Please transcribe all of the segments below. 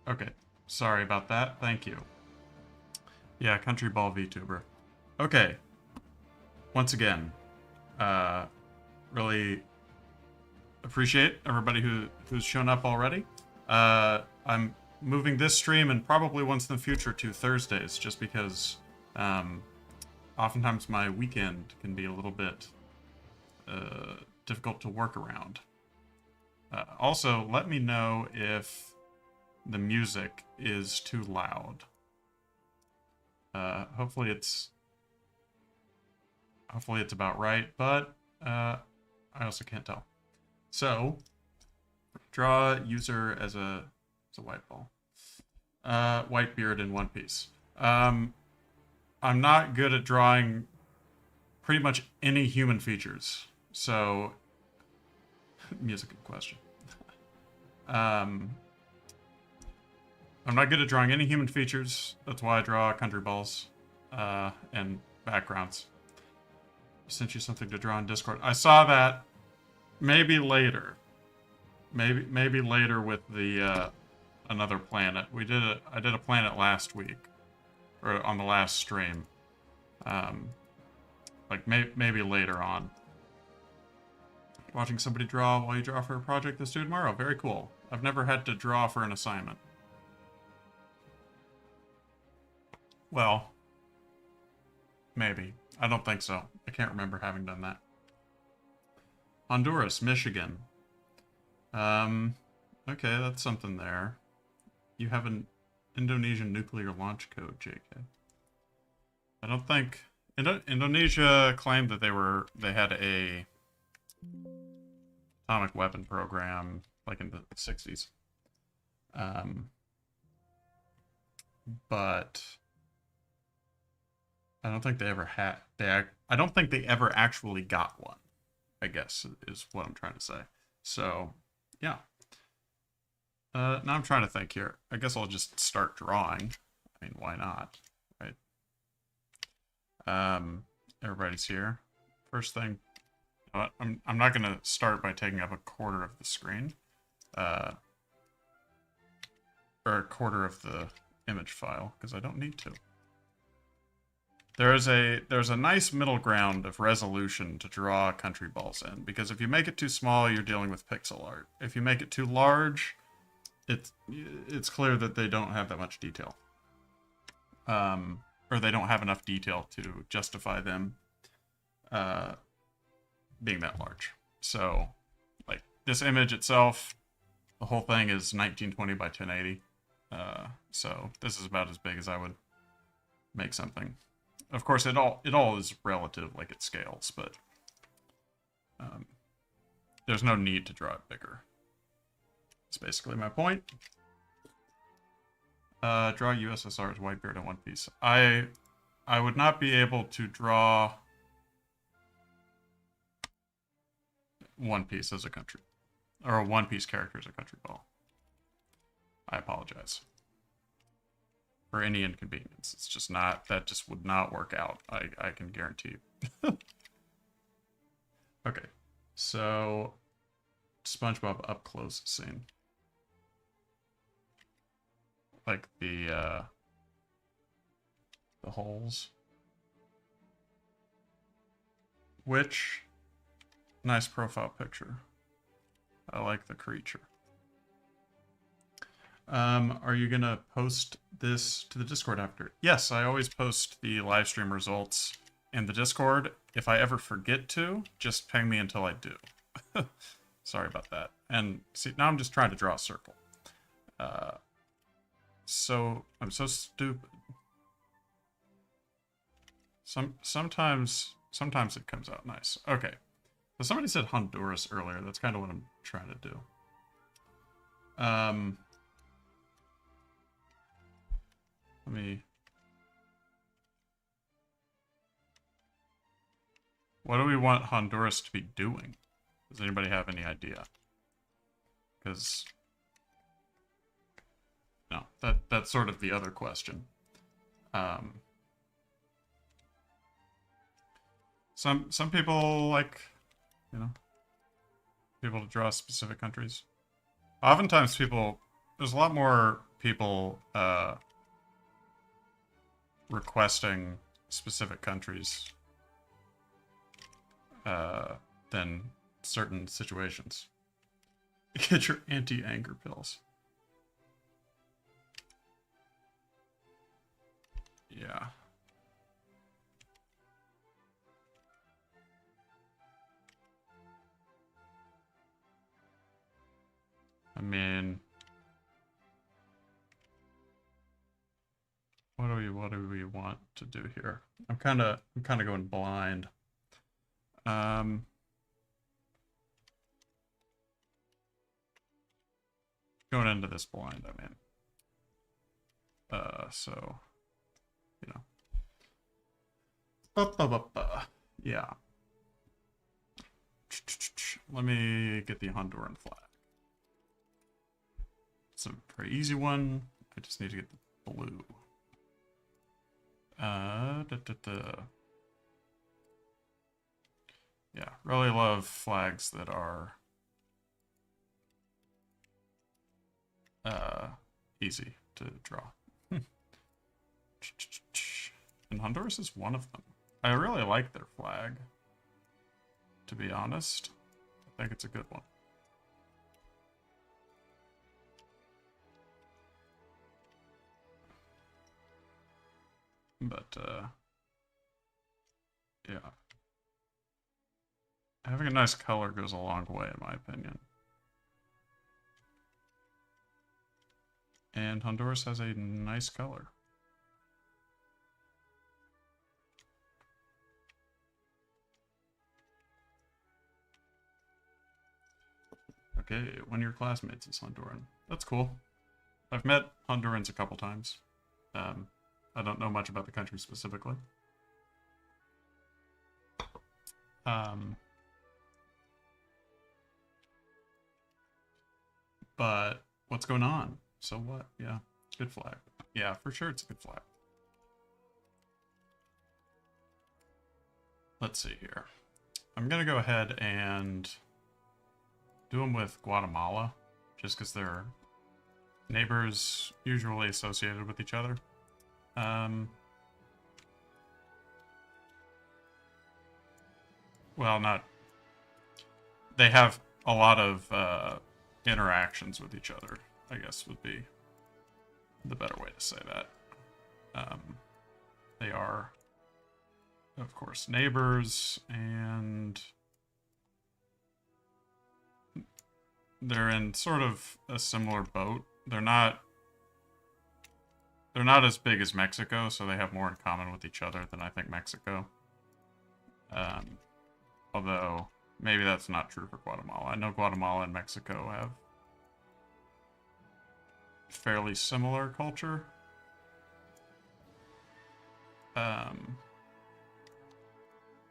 Okay. Sorry about that. Thank you. Yeah, Countryball VTuber. Okay. Once again, really appreciate everybody who's shown up already. I'm moving this stream and probably once in the future to Thursdays, just because oftentimes my weekend can be a little bit difficult to work around. Also, let me know if the music is too loud. Hopefully it's about right, but I also can't tell. So, draw user as a white ball. White beard in One Piece. I'm not good at drawing pretty much any human features, so music in question. I'm not good at drawing any human features. That's why I draw Countryballs and backgrounds. I sent you something to draw in Discord. I saw that. Maybe later. Maybe later with the another planet. I did a planet last week, or on the last stream. Like maybe later on. Watching somebody draw while you draw for a project that's due tomorrow. Very cool. I've never had to draw for an assignment. Well, maybe. I don't think so. I can't remember having done that. Honduras, Michigan. Okay, that's something there. You have an Indonesian nuclear launch code, JK. I don't think... Indonesia claimed that they had a atomic weapon program, like in the 60s. But I don't think they ever had... I don't think they ever actually got one, I guess, is what I'm trying to say. So, yeah. Now I'm trying to think here. I guess I'll just start drawing. I mean, why not, right? Everybody's here. First thing, you know what? I'm not gonna start by taking up a quarter of the screen, or a quarter of the image file, because I don't need to. There's a nice middle ground of resolution to draw Countryballs in, because if you make it too small, you're dealing with pixel art. If you make it too large, it's clear that they don't have that much detail. Or they don't have enough detail to justify them being that large. So, like, this image itself, the whole thing is 1920 by 1080. So this is about as big as I would make something. Of course, it all is relative, like it scales, but there's no need to draw it bigger. That's basically my point. Draw USSR's Whitebeard in One Piece. I would not be able to draw One Piece as a country, or a One Piece character as a Countryball. I apologize for any inconvenience. It's just not, that just would not work out. I can guarantee you. Okay, so SpongeBob up close scene. Like the holes. Which, nice profile picture. I like the creature. Are you gonna post this to the Discord after? Yes, I always post the live stream results in the Discord. If I ever forget to, just ping me until I do. Sorry about that. And see, now I'm just trying to draw a circle. So I'm so stupid. Sometimes it comes out nice. Okay. So somebody said Honduras earlier. That's kind of what I'm trying to do. Let me... What do we want Honduras to be doing? Does anybody have any idea? Because... No, that's sort of the other question. Some people like, you know, people to draw specific countries. Oftentimes there's a lot more people requesting specific countries than certain situations. Get your anti-anger pills. Yeah. I mean, what do we want to do here? I'm kind of going blind. Going into this blind, I mean. So, you know. Yeah. Let me get the Honduran flag. It's a pretty easy one. I just need to get the blue. Yeah, really love flags that are easy to draw. And Honduras is one of them. I really like their flag, to be honest. I think it's a good one. But, yeah. Having a nice color goes a long way, in my opinion. And Honduras has a nice color. Okay, one of your classmates is Honduran. That's cool. I've met Hondurans a couple times. I don't know much about the country specifically. But what's going on? So what? Yeah, good flag. Yeah, for sure it's a good flag. Let's see here. I'm gonna go ahead and do them with Guatemala, just because they're neighbors usually associated with each other. Well, not... They have a lot of interactions with each other, I guess would be the better way to say that. They are, of course, neighbors, and they're in sort of a similar boat. They're not as big as Mexico, so they have more in common with each other than I think Mexico. Although, maybe that's not true for Guatemala. I know Guatemala and Mexico have fairly similar culture.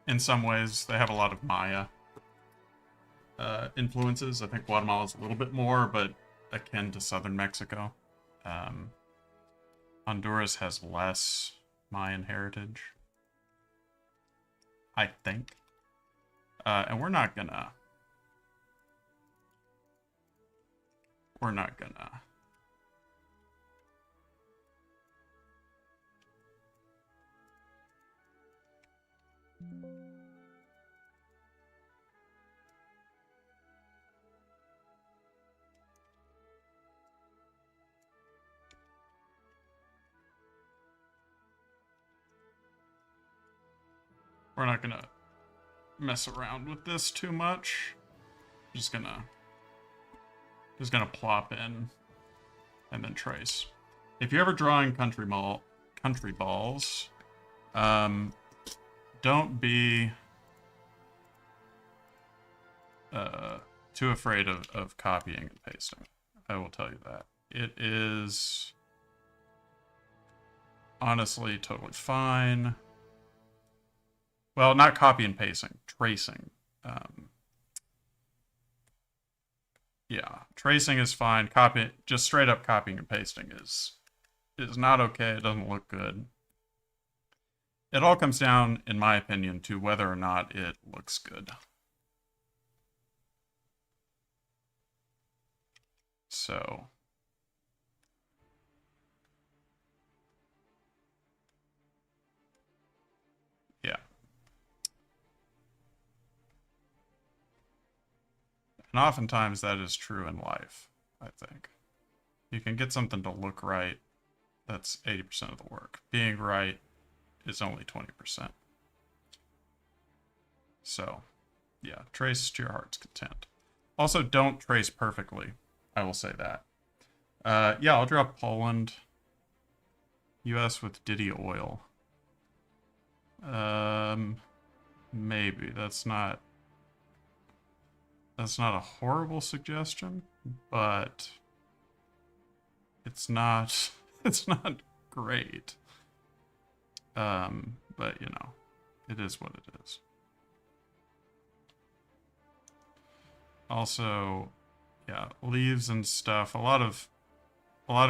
In some ways, they have a lot of Maya influences. I think Guatemala's a little bit more, but akin to southern Mexico. Honduras has less Mayan heritage, I think. And we're not gonna mess around with this too much. Just gonna plop in and then trace. If you're ever drawing Countryballs, don't be too afraid of copying and pasting. I will tell you that. It is honestly totally fine. Well, not copy and pasting, tracing. Yeah, tracing is fine. Just straight up copying and pasting is not okay. It doesn't look good. It all comes down, in my opinion, to whether or not it looks good. So, And oftentimes that is true in life, I think. You can get something to look right. That's 80% of the work. Being right is only 20%. So, yeah, trace to your heart's content. Also, don't trace perfectly. I will say that. Yeah, I'll draw Poland. US with Diddy Oil. Maybe. That's not a horrible suggestion, but it's not great. But you know, it is what it is. Also, yeah, leaves and stuff. A lot of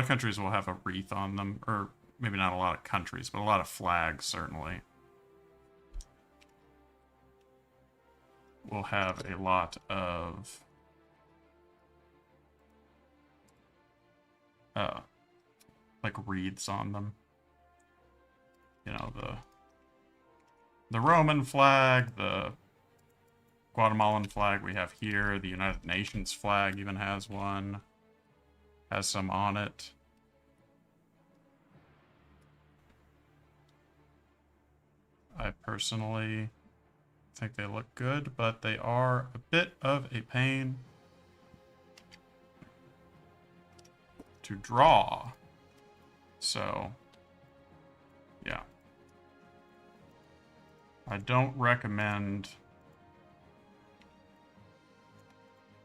countries will have a wreath on them, or maybe not a lot of countries, but a lot of flags certainly will have a lot of like wreaths on them. You know, the Roman flag, the Guatemalan flag we have here, the United Nations flag even has one, has some on it. I personally think they look good, but they are a bit of a pain to draw. So, yeah. I don't recommend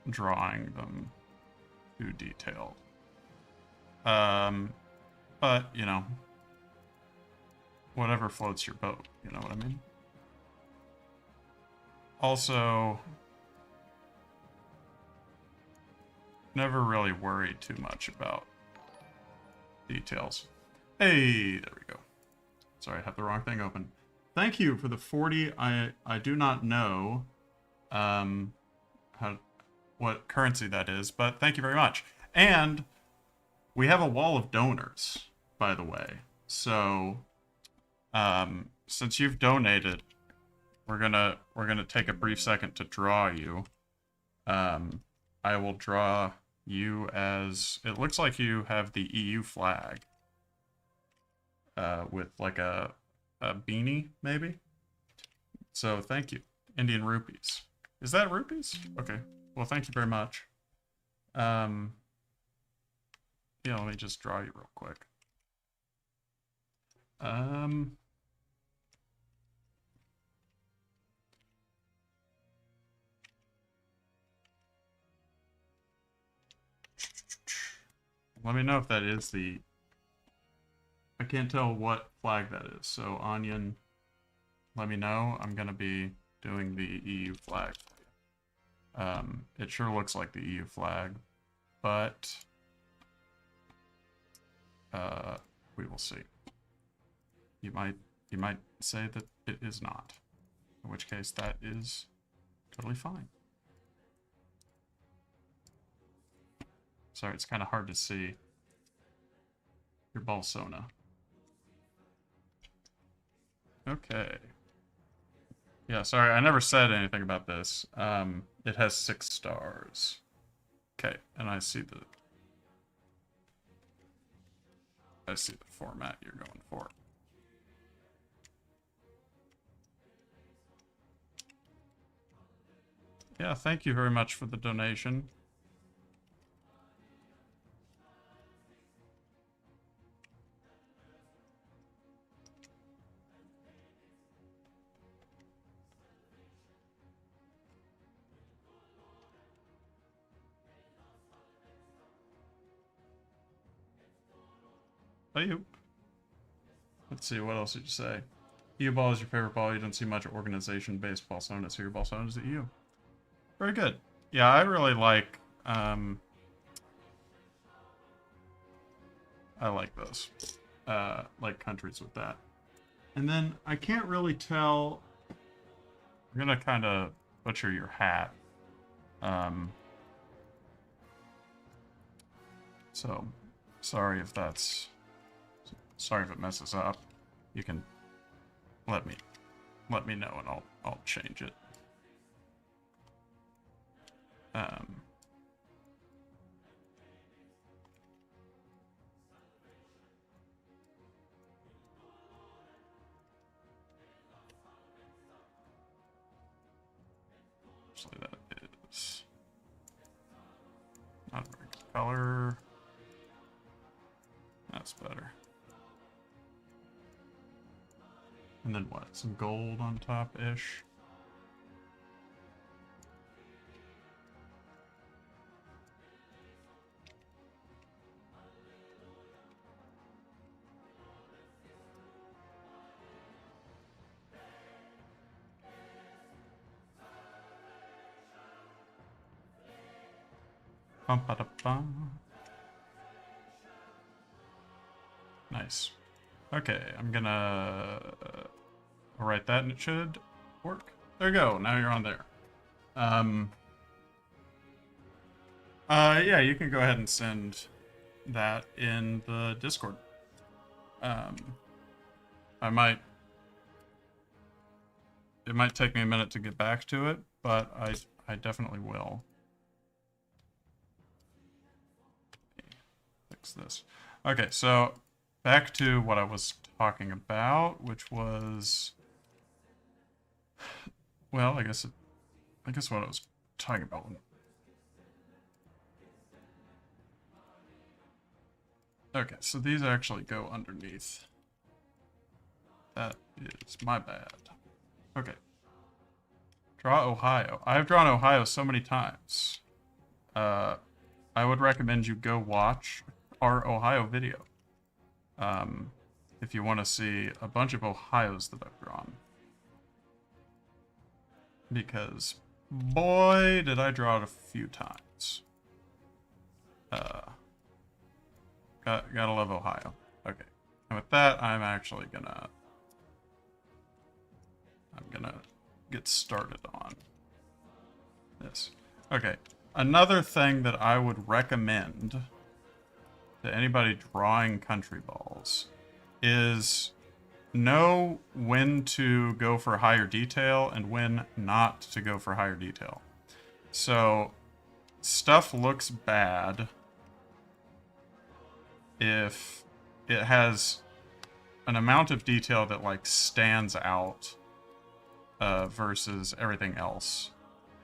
drawing them too detailed. But, you know, whatever floats your boat, you know what I mean? Also, never really worried too much about details. Hey, there we go. Sorry, I have the wrong thing open. Thank you for the 40. I do not know what currency that is, but thank you very much. And we have a wall of donors, by the way. So, since you've donated, we're gonna take a brief second to draw you. I will draw you as, it looks like you have the EU flag with like a beanie, maybe. So thank you. Indian rupees. Is that rupees? Okay. Well, thank you very much. Yeah, let me just draw you real quick. Let me know if that is the... I can't tell what flag that is. So, Onion, let me know. I'm going to be doing the EU flag. It sure looks like the EU flag, but we will see. You might say that it is not, in which case that is totally fine. Sorry, it's kind of hard to see your Balsona. Okay. Yeah, sorry, I never said anything about this. It has 6 stars. Okay, and I see the format you're going for. Yeah, thank you very much for the donation. Let's see, what else did you say? EU ball is your favorite ball. You don't see much organization-based Balsona, so your Balsona is the EU. Very good. Yeah, I really like, I like those. Like countries with that. And then, I can't really tell... I'm gonna kind of butcher your hat. So, sorry if that's... Sorry if it messes up. You can let me know and I'll change it. Actually, that is not a very good color. That's better. And then what? Some gold on top-ish. Bum-ba-da-bum. Nice. Okay, I'm gonna write that and it should work. There you go, now you're on there. Yeah, you can go ahead and send that in the Discord. It might take me a minute to get back to it, but I definitely will. Fix this. Okay, so back to what I was talking about, which was, well, I guess what I was talking about. Okay, so these actually go underneath. That is my bad. Okay. Draw Ohio. I've drawn Ohio so many times. I would recommend you go watch our Ohio video. If you want to see a bunch of Ohios that I've drawn. Because, boy, did I draw it a few times. Gotta love Ohio. Okay. And with that, I'm gonna get started on this. Okay. Another thing that I would recommend to anybody drawing country balls is know when to go for higher detail and when not to go for higher detail. So, stuff looks bad if it has an amount of detail that like stands out versus everything else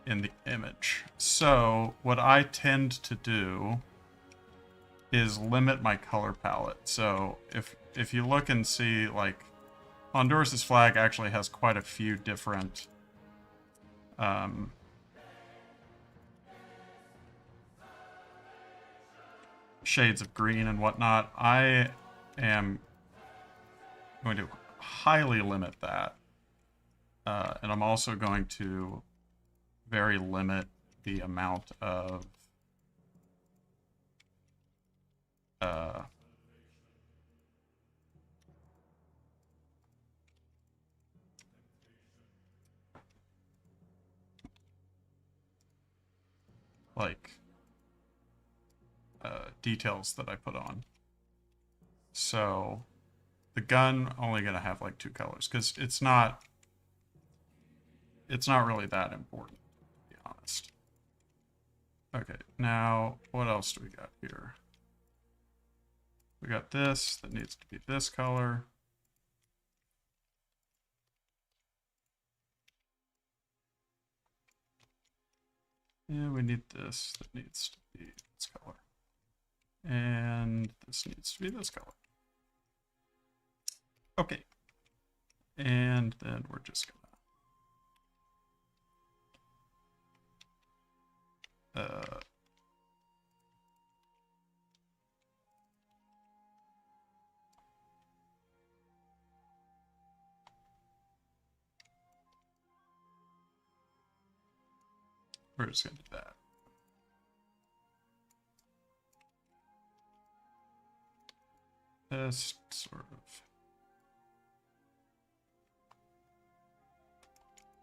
in the image. So what I tend to do is limit my color palette. So if you look and see, like, Honduras' flag actually has quite a few different shades of green and whatnot. I am going to highly limit that. And I'm also going to very limit the amount of details that I put on. So the gun only gonna have like 2 colors because it's not really that important, to be honest. Okay, now what else do we got here? We got this that needs to be this color. Yeah, we need this that needs to be this color. And this needs to be this color. Okay. And then we're just gonna we're just gonna do that. This sort of.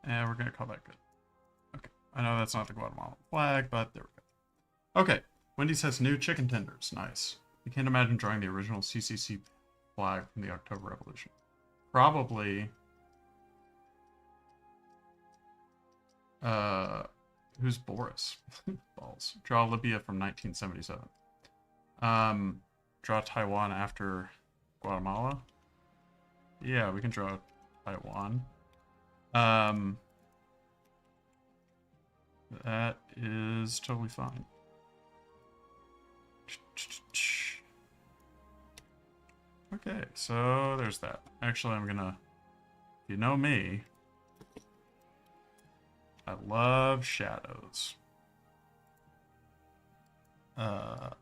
And we're gonna call that good. Okay. I know that's not the Guatemalan flag, but there we go. Okay. Wendy says new chicken tenders. Nice. You can't imagine drawing the original CCC flag from the October Revolution. Probably. Who's Boris? Balls. Draw Libya from 1977. Draw Taiwan after Guatemala. Yeah, we can draw Taiwan. That is totally fine. Okay, so there's that. Actually, I'm gonna... You know me. I love shadows. Okay.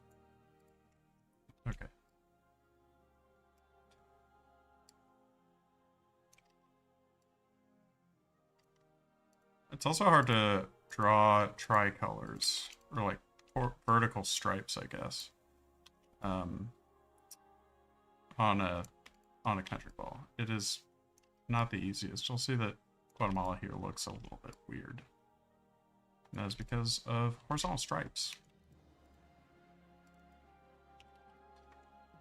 It's also hard to draw tricolors, or like vertical stripes, I guess, on a country ball. It is not the easiest. You'll see that Guatemala here looks a little bit weird. And that is because of horizontal stripes.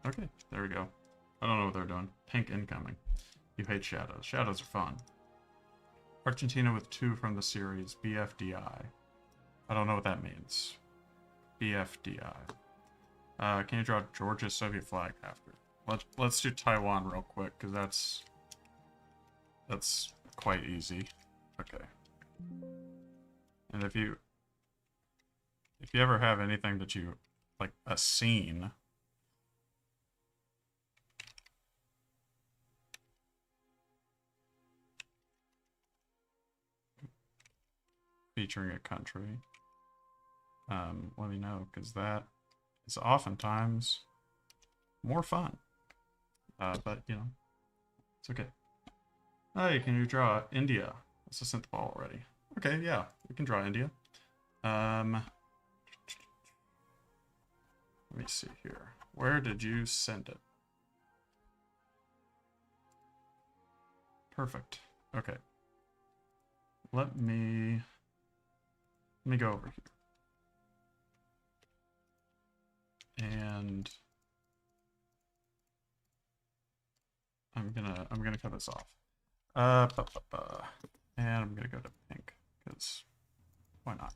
Okay, there we go. I don't know what they're doing. Pink incoming. You hate shadows. Shadows are fun. Argentina with 2 from the series, BFDI. I don't know what that means. BFDI. Can you draw Georgia's Soviet flag after? Let's do Taiwan real quick, because that's quite easy. Okay. And if you ever have anything that you like, a scene featuring a country, let me know, because that is oftentimes more fun. But you know, it's okay. Hey, can you draw India? That's a synth ball already. Okay, yeah, we can draw India. Let me see here. Where did you send it? Perfect. Okay. Let me go over here. And I'm gonna cut this off. And I'm gonna go to pink, because why not?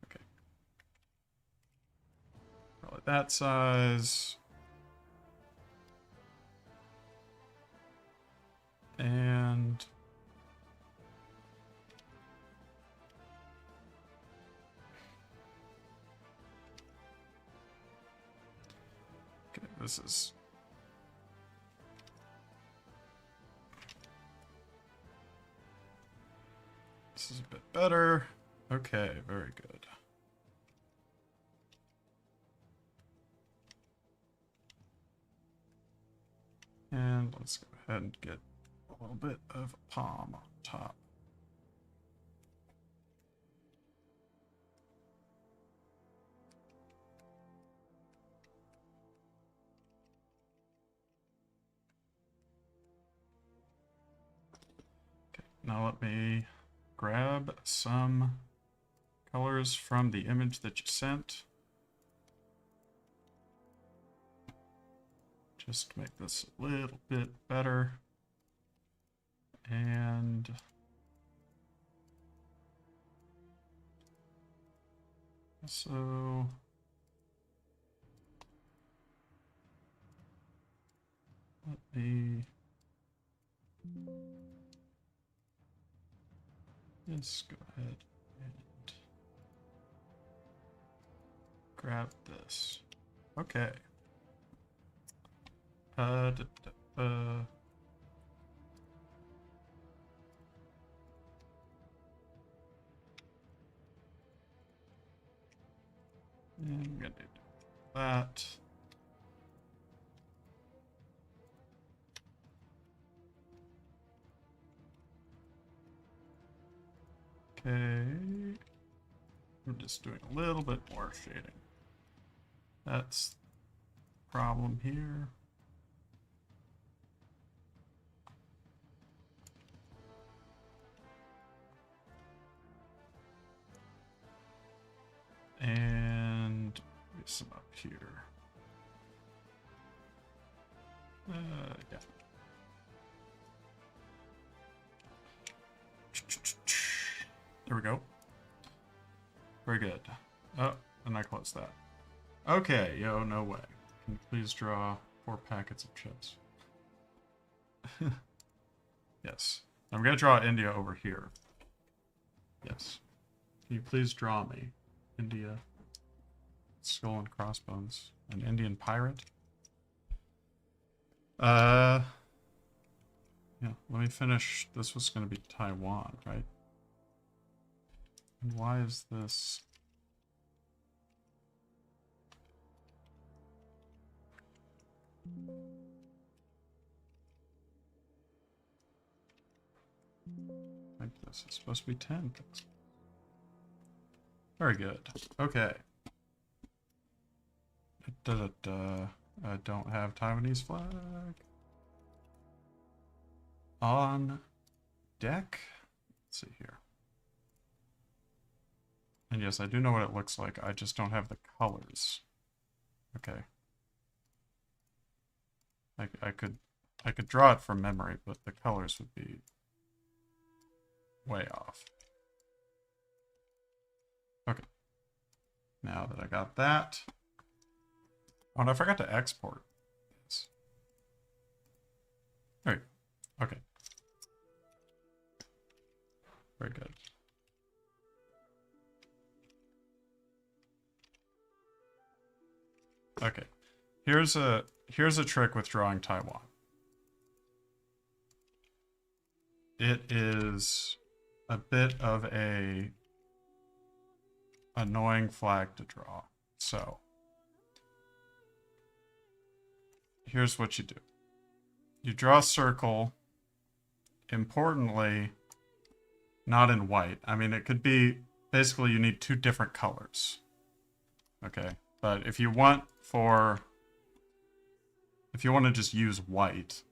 Okay. Probably that size. And okay, this is a bit better. Okay, very good. And let's go ahead and get a little bit of palm on top. Okay, now let me grab some colors from the image that you sent. Just to make this a little bit better. And so let me just go ahead and grab this. Okay. And I'm gonna do that. Okay. I'm just doing a little bit more shading. That's the problem here. And some up here. Yeah. There we go. Very good. Oh, and I closed that. Okay, yo, no way. Can you please draw 4 packets of chips? Yes. I'm gonna draw India over here. Yes. Can you please draw me India, skull and crossbones, an Indian pirate? Yeah, let me finish. This was going to be Taiwan, right? And why is this? I think this is supposed to be 10. Very good. Okay. I don't have Taiwanese flag. On deck. Let's see here. And yes, I do know what it looks like. I just don't have the colors. Okay. I could draw it from memory, but the colors would be way off. Okay. Now that I got that. Oh, and I forgot to export this. There you go. Okay. Very good. Okay. Here's a trick with drawing Taiwan. It is a bit of a annoying flag to draw. So here's what you do. You draw a circle, importantly, not in white. I mean, it could be, basically you need two different colors. Okay, but if you want to just use white,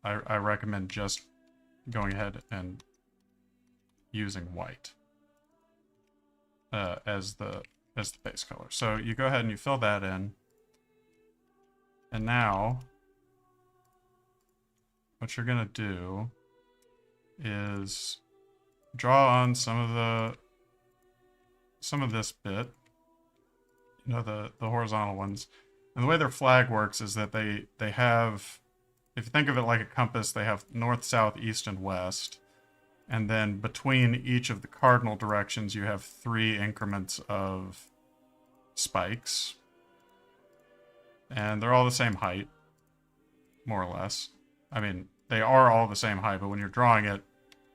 I recommend just going ahead and using white as the base color. So you go ahead and you fill that in. And now, what you're gonna do is draw on some of this bit, you know, the horizontal ones. And the way their flag works is that they have, if you think of it like a compass, they have north, south, east, and west. And then between each of the cardinal directions, you have 3 increments of spikes. And they're all the same height, more or less. I mean, they are all the same height, but when you're drawing it,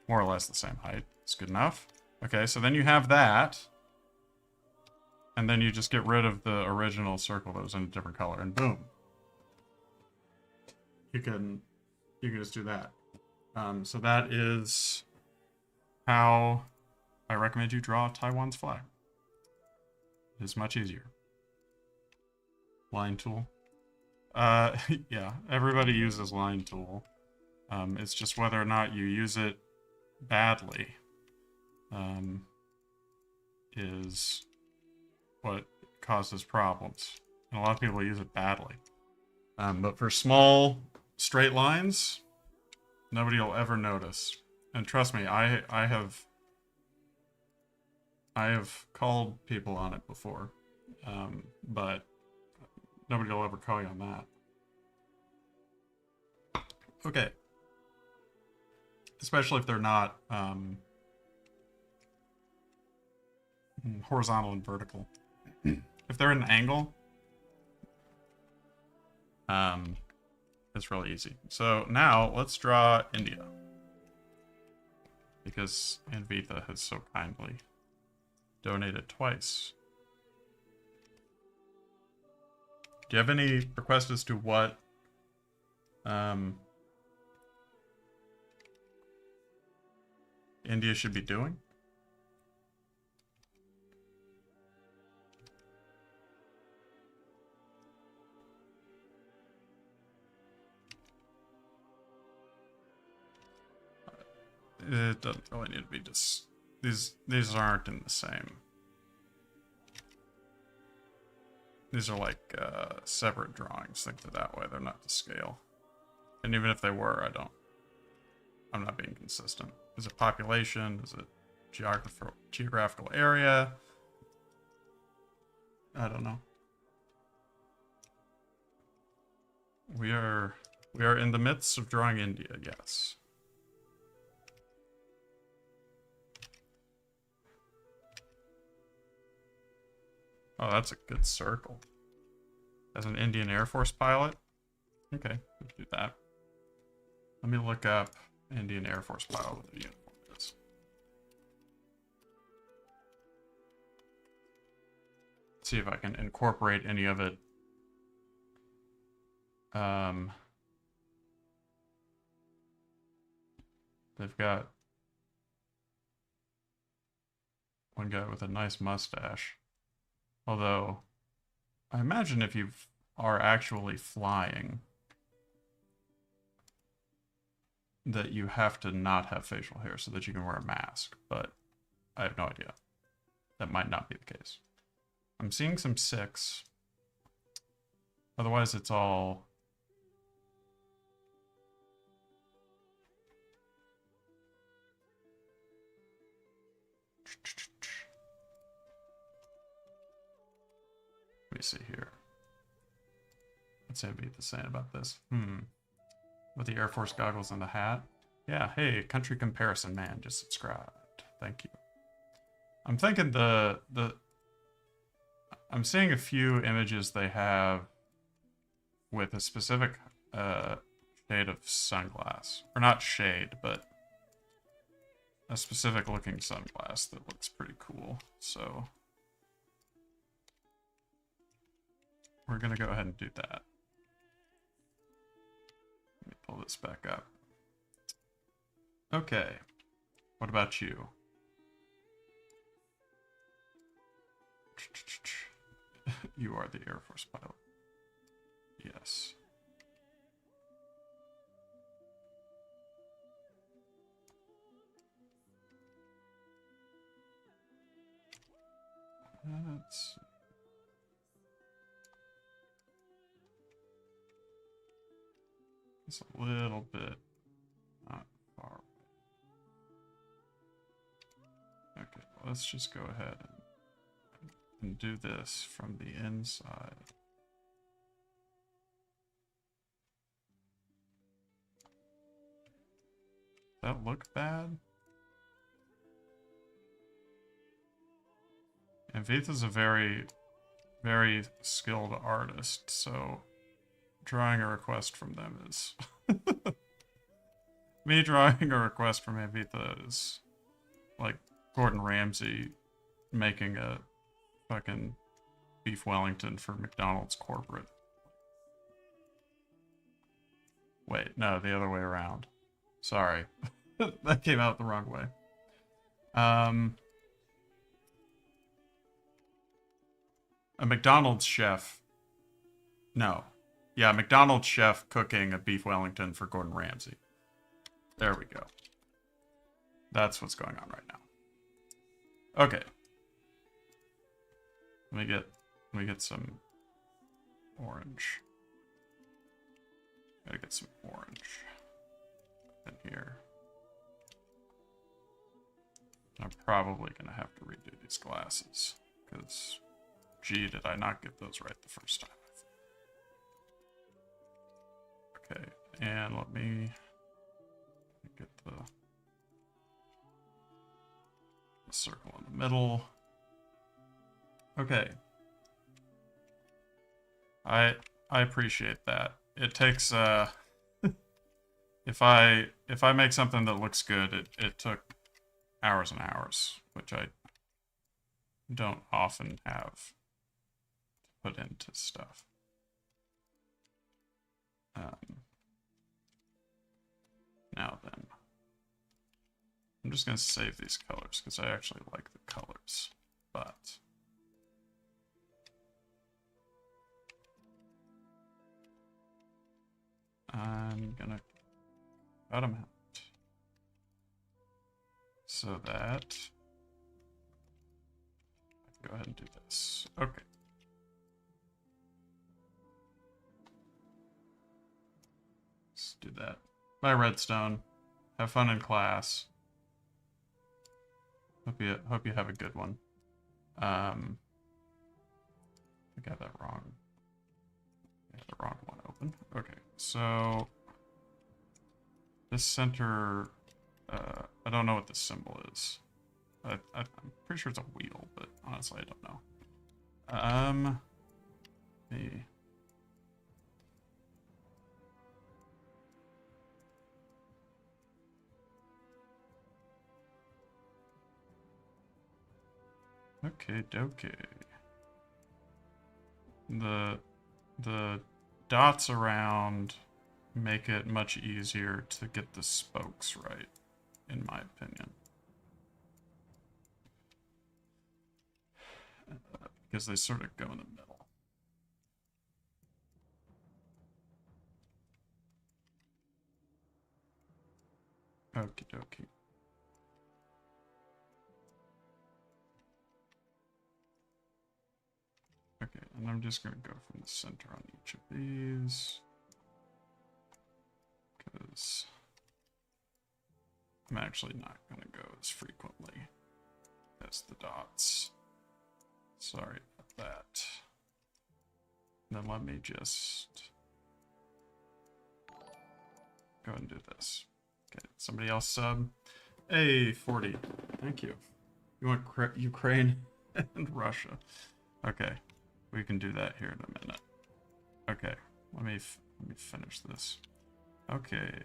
more or less the same height. It's good enough. Okay, so then you have that. And then you just get rid of the original circle that was in a different color, and boom. You can just do that. So that is how I recommend you draw Taiwan's flag. It's much easier. Line tool. Yeah, everybody uses line tool. It's just whether or not you use it badly is what causes problems. And a lot of people use it badly. But for small straight lines, nobody will ever notice. And trust me, I have called people on it before, but nobody will ever call you on that. Okay. Especially if they're not horizontal and vertical. If they're at an angle, it's really easy. So now let's draw India, because Anvita has so kindly donated twice. Do you have any requests as to what India should be doing? It doesn't really need to be just these aren't in the same. These are like separate drawings. Think of it that way. They're not to scale. And even if they were, I'm not being consistent. Is it population? Is it geographical area? I don't know. We are in the midst of drawing India, yes. Oh, that's a good circle. As an Indian Air Force pilot? Okay, we can do that. Let me look up Indian Air Force pilot with a uniform is. See if I can incorporate any of it. They've got one guy with a nice mustache. Although, I imagine if you are actually flying, that you have to not have facial hair so that you can wear a mask, but I have no idea. That might not be the case. I'm seeing some 6. Otherwise, it's all... Let me see here. What's Abitha saying about this? With the Air Force goggles and the hat? Yeah, hey, Country Comparison Man just subscribed. Thank you. I'm thinking I'm seeing a few images they have with a specific shade of sunglass. Or not shade, but a specific looking sunglass that looks pretty cool. So we're gonna go ahead and do that. Let me pull this back up. Okay. What about you? You are the Air Force pilot. Yes. Let's see. It's a little bit not far away. Okay, well, let's just go ahead and do this from the inside. Does that look bad? And Vitha's a very, very skilled artist, so drawing a request from them is... Me drawing a request from Avitha is like Gordon Ramsay making a fucking beef Wellington for McDonald's corporate. Wait, no, the other way around. Sorry. That came out the wrong way. A McDonald's chef. No. Yeah, McDonald's chef cooking a beef Wellington for Gordon Ramsay. There we go. That's what's going on right now. Okay. Let me get some orange. Gotta get some orange in here. I'm probably gonna have to redo these glasses, because gee, did I not get those right the first time. Okay, and let me get the circle in the middle. Okay. I appreciate that. It takes if I make something that looks good, it took hours and hours, which I don't often have to put into stuff. Now then, I'm just going to save these colors because I actually like the colors, but I'm going to cut them out so that I can go ahead and do this. Okay. Let's do that. Bye, Redstone. Have fun in class. Hope you have a good one. I got that wrong. I got the wrong one open. Okay, so this center, I don't know what this symbol is. I'm pretty sure it's a wheel, but honestly, I don't know. Me. Okay, dokie. The dots around make it much easier to get the spokes right, in my opinion. Because they sort of go in the middle. Okie dokie. Okay, and I'm just going to go from the center on each of these. Because I'm actually not going to go as frequently as the dots. Sorry about that. Then let me just go and do this. Okay, somebody else sub. Hey, 40. Thank you. You want Ukraine and Russia? Okay, we can do that here in a minute. Okay, let me finish this. Okay.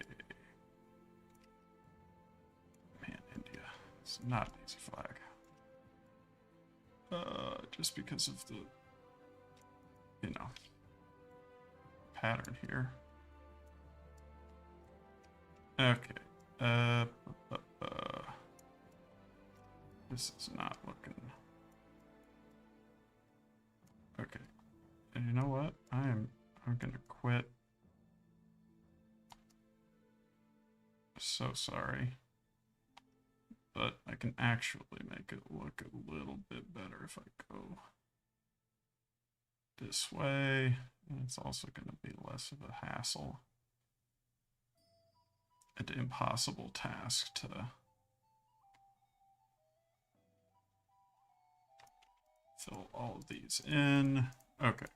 Man, India. It's not an easy flag. Just because of the, you know, pattern here. Okay. This is not looking. Okay. And you know what? I'm gonna quit. So sorry. But I can actually make it look a little bit better if I go this way. And it's also going to be less of a hassle. An impossible task to fill all of these in. Okay.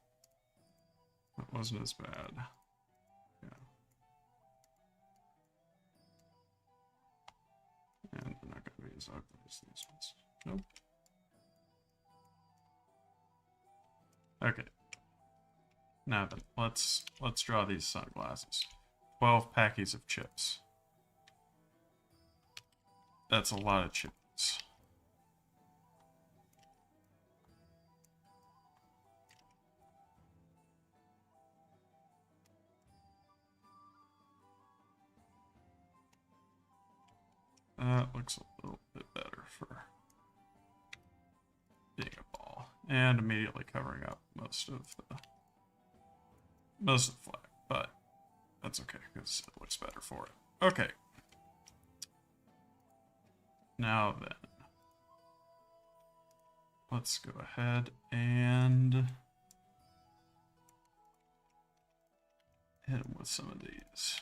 That wasn't as bad. Yeah. And they're not going to be as ugly as these ones. Nope. Okay. Now then, let's draw these sunglasses. 12 packies of chips. That's a lot of chips. That looks a little bit better for being a ball. And immediately covering up most of the flag, but that's okay because it looks better for it. Okay. Now then, let's go ahead and hit him with some of these.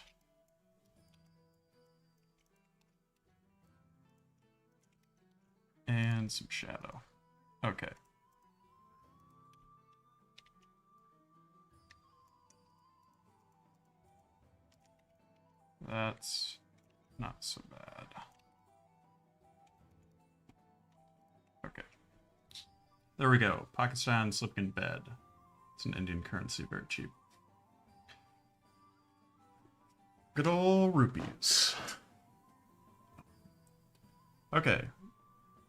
And some shadow. Okay. That's not so bad. Okay. There we go. Pakistan slipping bed. It's an Indian currency, very cheap. Good old rupees. Okay.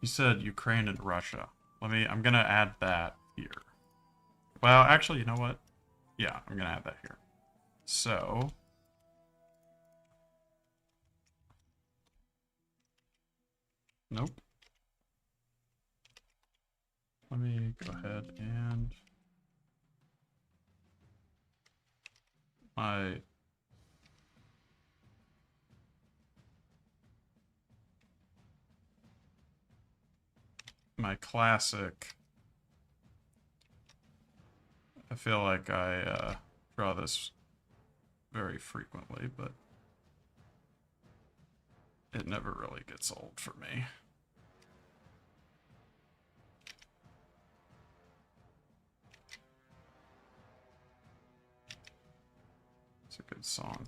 You said Ukraine and Russia. I'm gonna add that here. Well, actually, you know what? Yeah, I'm gonna add that here. So nope. Let me go ahead and my classic. I feel like I draw this very frequently, but it never really gets old for me. It's a good song.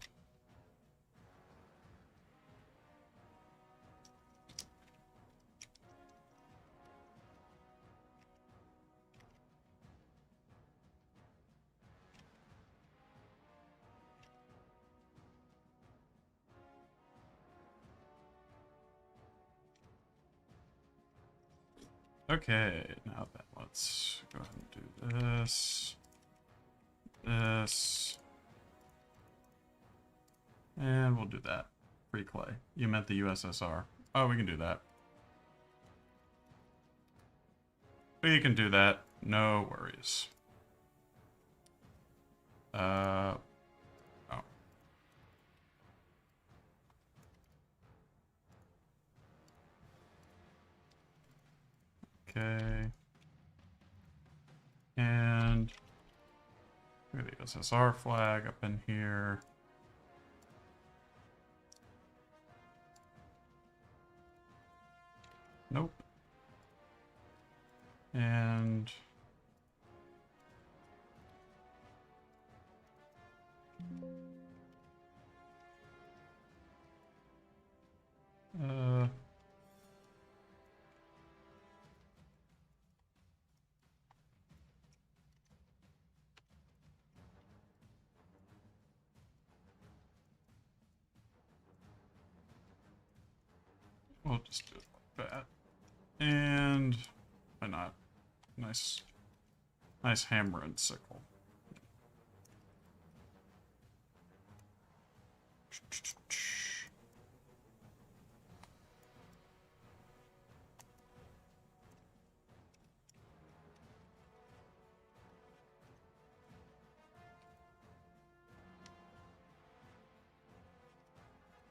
Okay, now then, let's go ahead and do this. This. And we'll do that. Free clay. You meant the USSR. Oh, we can do that. We can do that. No worries. Oh. Okay. And we have the USSR flag up in here. Nope. And we'll just do it like that. And why not? Nice hammer and sickle.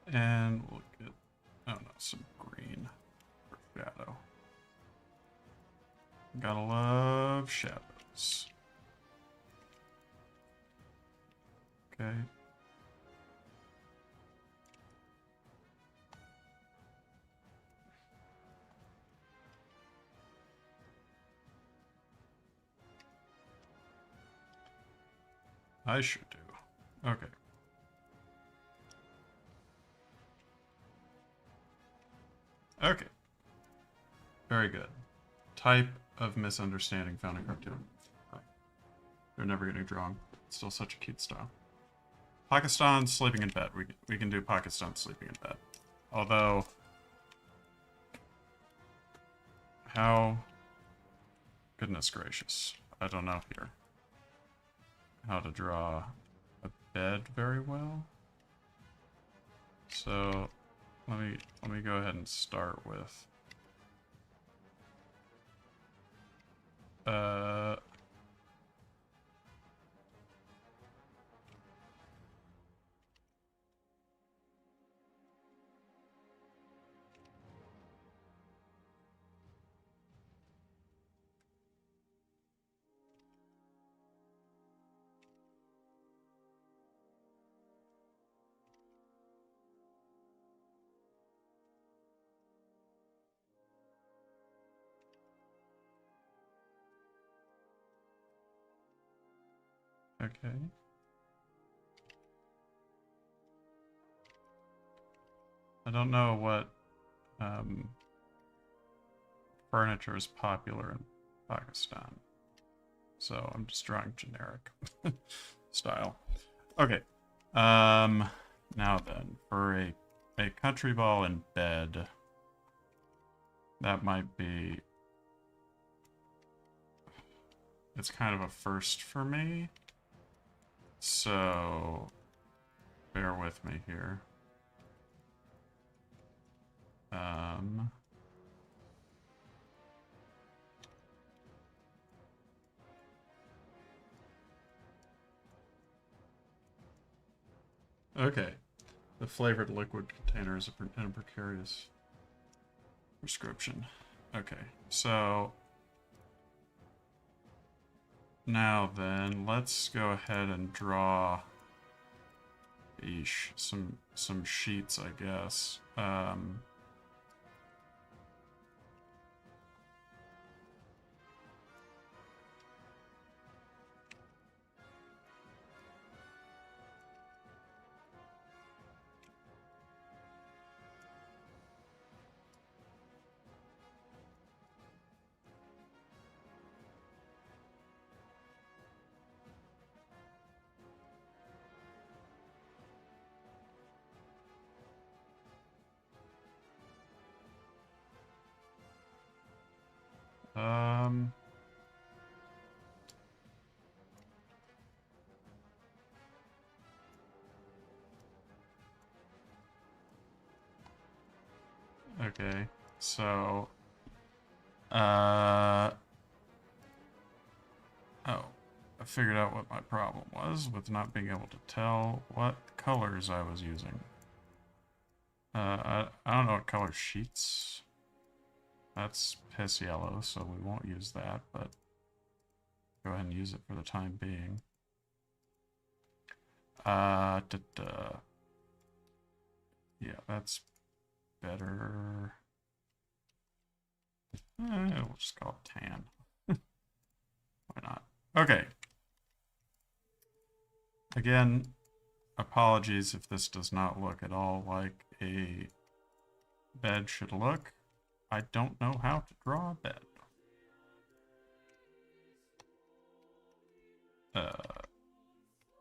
And we'll get, oh no, some green for shadow. Gotta love shadows. Okay. I sure do. Okay. Okay. Very good. Type of misunderstanding found in cartoon. They're never getting drawn. It's still such a cute style. Pakistan sleeping in bed. We can do Pakistan sleeping in bed. Although, how, goodness gracious, I don't know here how to draw a bed very well. So let me go ahead and start with okay. I don't know what furniture is popular in Pakistan, so I'm just drawing generic style. Okay. Now then, for a country ball in bed, that might be, it's kind of a first for me, so bear with me here. Okay. The flavored liquid container is in a precarious prescription. Okay, so now then, let's go ahead and draw some sheets, I guess. Okay, so... Oh, I figured out what my problem was with not being able to tell what colors I was using. I don't know what color sheets. That's piss yellow, so we won't use that, but go ahead and use it for the time being. Yeah, that's better. We'll just call it tan. Why not? Okay. Again, apologies if this does not look at all like a bed should look. I don't know how to draw a bed.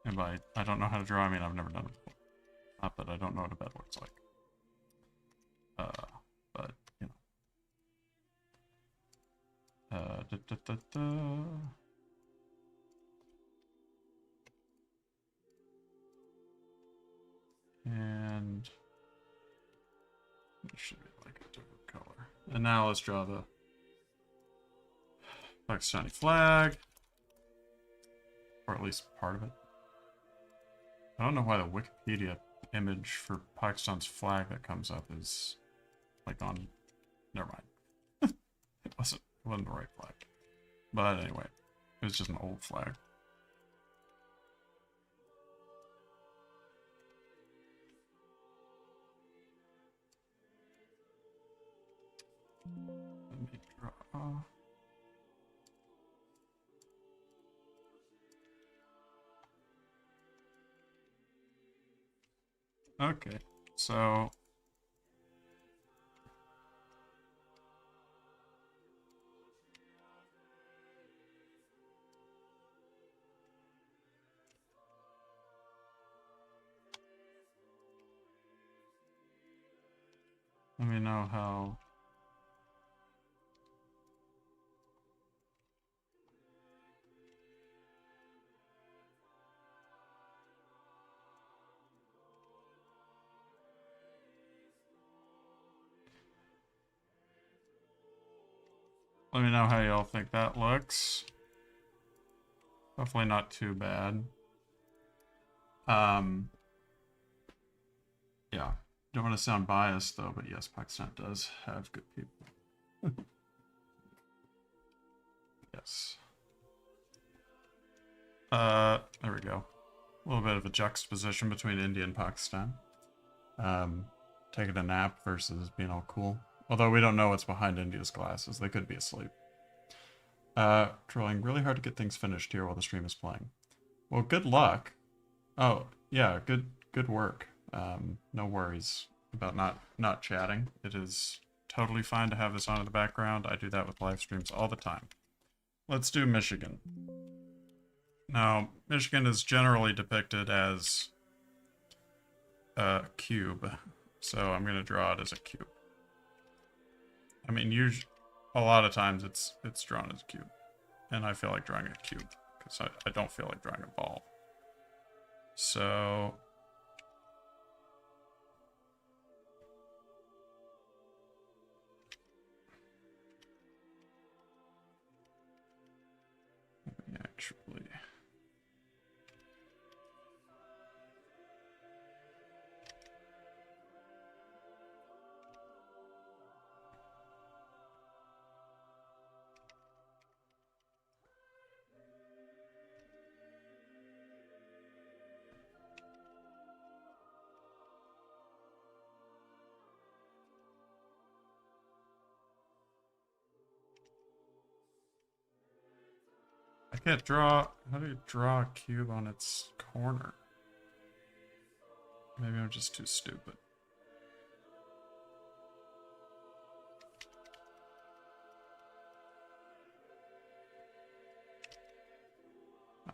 And by I don't know how to draw, I mean I've never done it before. Not that I don't know what a bed looks like. But, you know. And it should be like a different color. And now let's draw the Pakistani flag. Or at least part of it. I don't know why the Wikipedia image for Pakistan's flag that comes up is like on... Never mind. It wasn't the right flag. But anyway, it was just an old flag. Let me draw... Okay, so... Let me know how... Let me know how y'all think that looks. Hopefully not too bad. Yeah. Don't want to sound biased though, but yes, Pakistan does have good people. Yes. There we go. A little bit of a juxtaposition between India and Pakistan. Taking a nap versus being all cool. Although we don't know what's behind India's glasses. They could be asleep. Trying really hard to get things finished here while the stream is playing. Well, good luck. Oh, yeah, good work. No worries about not chatting. It is totally fine to have this on in the background. I do that with live streams all the time. Let's do Michigan. Now, Michigan is generally depicted as a cube, so I'm going to draw it as a cube. I mean, a lot of times it's drawn as a cube, and I feel like drawing a cube because I don't feel like drawing a ball. So let me actually. I can't draw. How do you draw a cube on its corner? Maybe I'm just too stupid.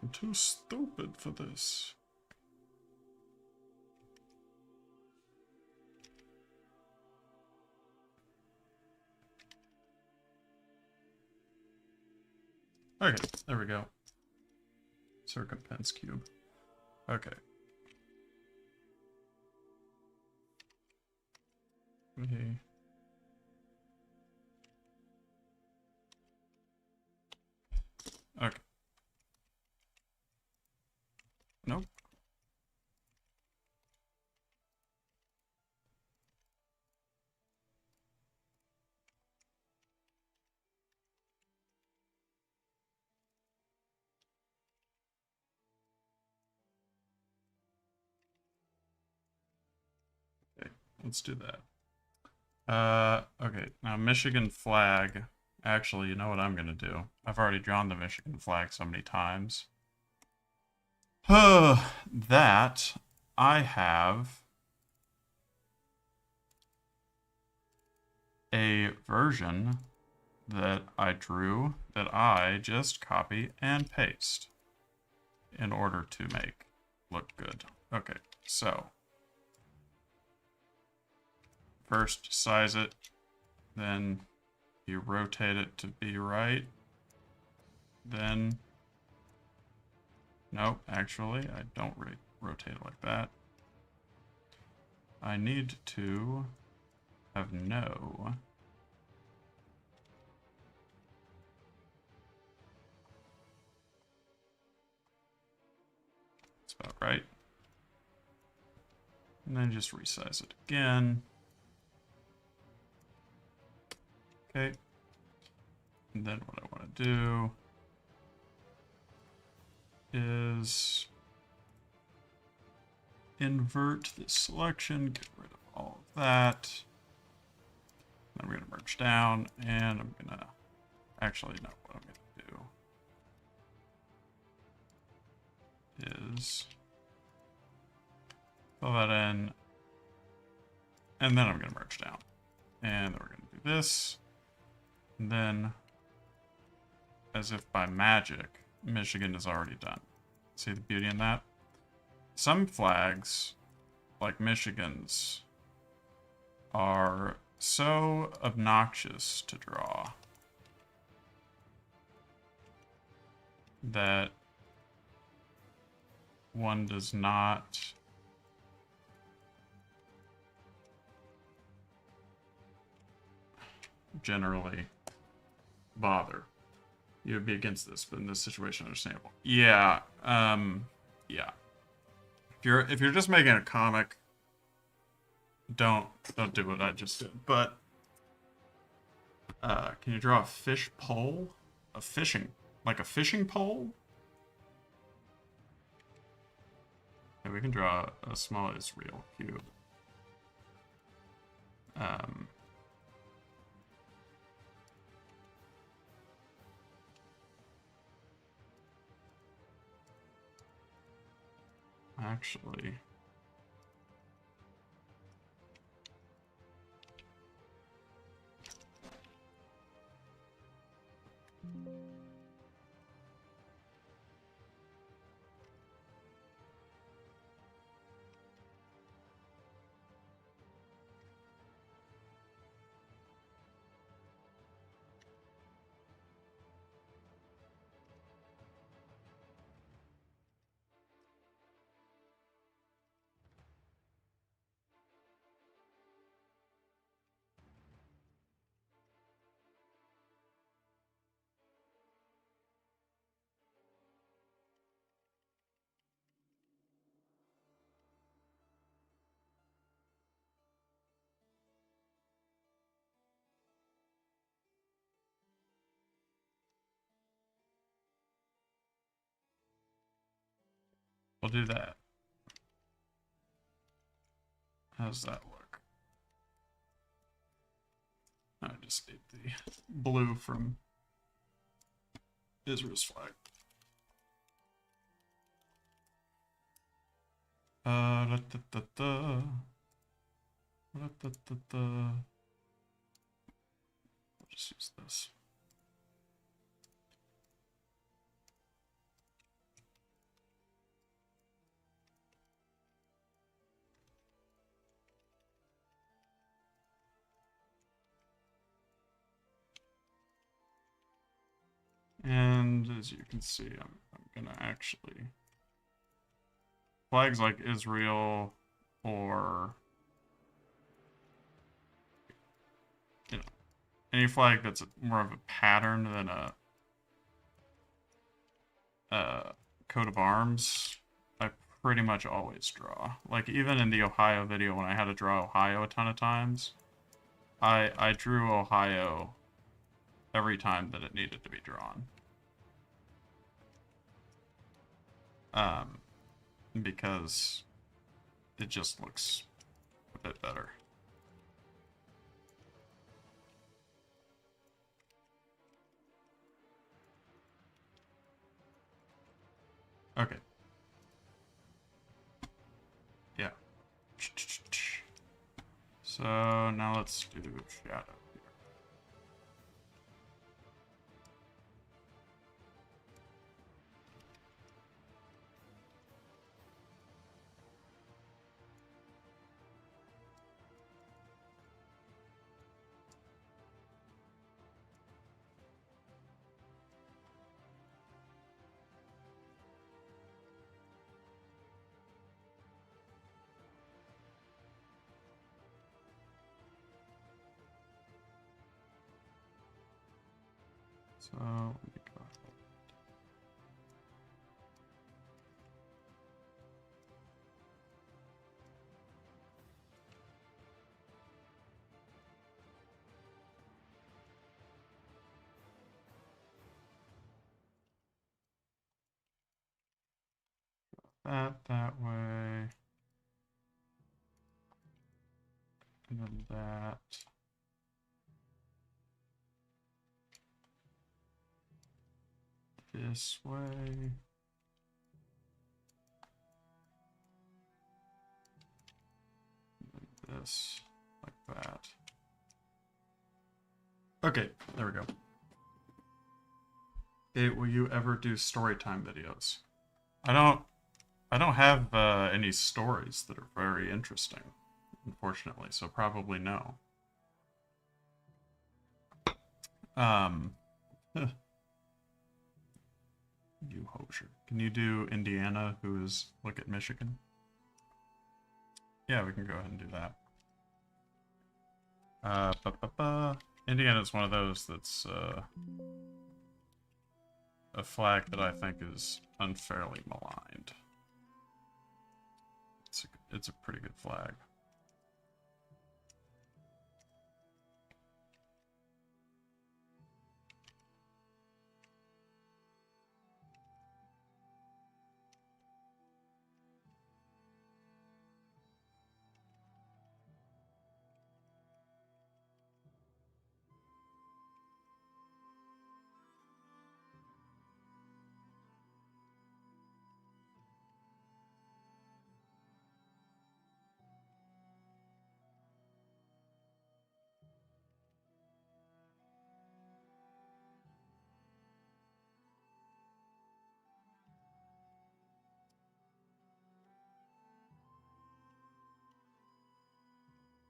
I'm too stupid for this. Okay, there we go. Circumference cube. Okay. Okay. Nope. Okay, let's do that. Okay, now Michigan flag. Actually, you know what I'm gonna do? I've already drawn the Michigan flag so many times. That I have a version that I drew that I just copy and paste in order to make look good. Okay, so first size it, then you rotate it to be right, then nope, actually I don't rotate it like that. I need to have no that's about right. And then just resize it again. Okay. And then what I want to do is invert the selection, get rid of all of that. Then we're going to merge down, and I'm going to actually know what I'm going to do is fill that in, and then I'm going to merge down. And then we're going to do this, and then as if by magic, Michigan is already done. See the beauty in that? Some flags, like Michigan's, are so obnoxious to draw that one does not generally bother. You would be against this, but in this situation, understandable. Yeah, yeah. If you're just making a comic, don't do what I just did. But can you draw a fish pole? A fishing pole? Okay, we can draw a small Israel cube. Actually, we'll do that. How's that look? I just need the blue from Israel's flag. We'll just use this. And as you can see, I'm gonna actually flags like Israel or any flag that's more of a pattern than a coat of arms, I pretty much always draw. Like, even in the Ohio video when I had to draw Ohio a ton of times, I drew Ohio every time that it needed to be drawn. Because it just looks a bit better. Okay. Yeah. So now let's do shadow here. So let me go. That way. And then that. This way. This, like that. Okay, there we go. Okay, will you ever do story time videos? I don't have any stories that are very interesting, unfortunately, so probably no. You Hosier. Can you do Indiana, who's look at Michigan? Yeah, we can go ahead and do that. Indiana is one of those that's a flag that I think is unfairly maligned. It's a pretty good flag.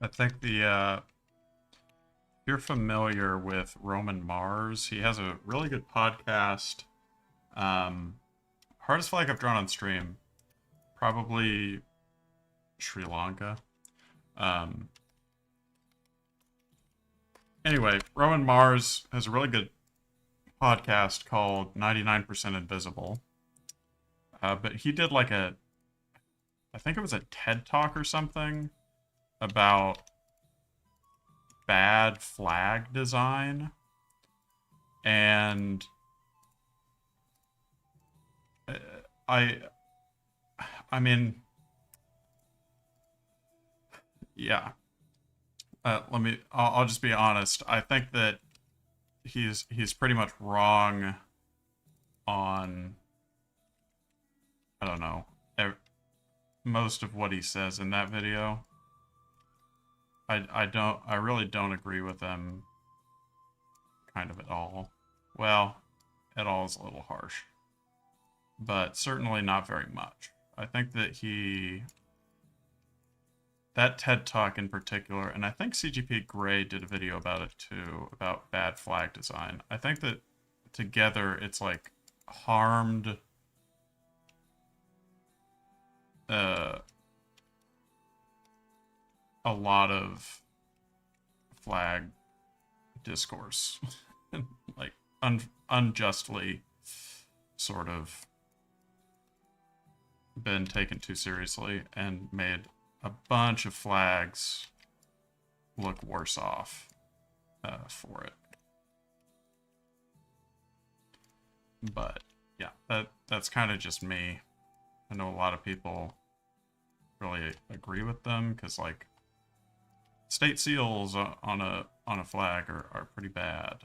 I think if you're familiar with Roman Mars, he has a really good podcast. Hardest flag I've drawn on stream, probably Sri Lanka. Anyway, Roman Mars has a really good podcast called 99% Invisible. But he did like I think it was a TED Talk or something about bad flag design. And I mean, yeah. I'll just be honest. I think that he's pretty much wrong on, I don't know, most of what he says in that video. I really don't agree with him kind of at all. Well, at all is a little harsh, but certainly not very much. I think that that TED Talk in particular, and I think CGP Grey did a video about it too, about bad flag design. I think that together it's like harmed a lot of flag discourse. Like unjustly sort of been taken too seriously and made a bunch of flags look worse off for it. But yeah, that's kind of just me. I know a lot of people really agree with them because, like, state seals on a flag are pretty bad.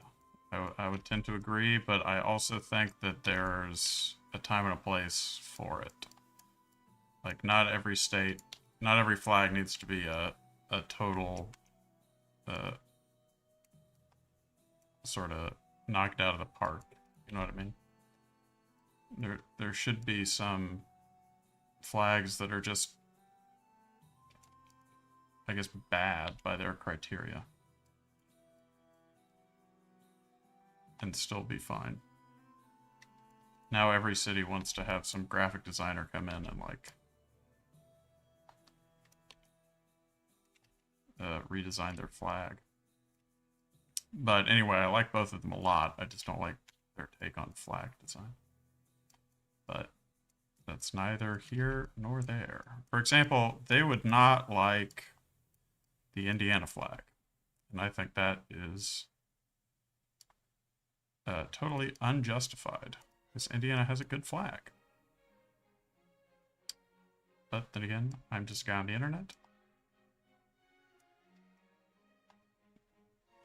I would tend to agree, but I also think that there's a time and a place for it. Like, not every flag needs to be a total sort of knocked out of the park. You know what I mean? There should be some flags that are just, I guess, bad by their criteria. And still be fine. Now every city wants to have some graphic designer come in and, like, redesign their flag. But anyway, I like both of them a lot. I just don't like their take on flag design. But that's neither here nor there. For example, they would not like the Indiana flag. And I think that is totally unjustified. Because Indiana has a good flag. But then again, I'm just a guy on the internet.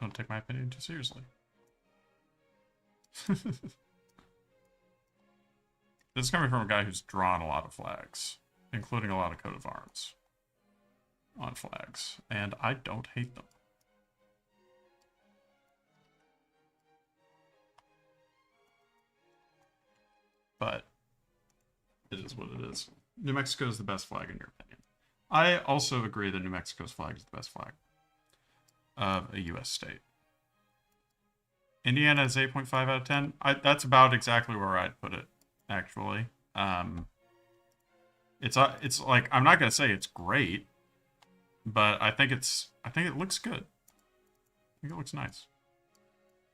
Don't take my opinion too seriously. This is coming from a guy who's drawn a lot of flags, including a lot of coat of arms on flags, and I don't hate them. But it is what it is. New Mexico is the best flag in your opinion. I also agree that New Mexico's flag is the best flag of a U.S. state. Indiana is 8.5 out of 10. That's about exactly where I'd put it, actually. It's like, I'm not gonna say it's great, but I think it looks good. I think it looks nice.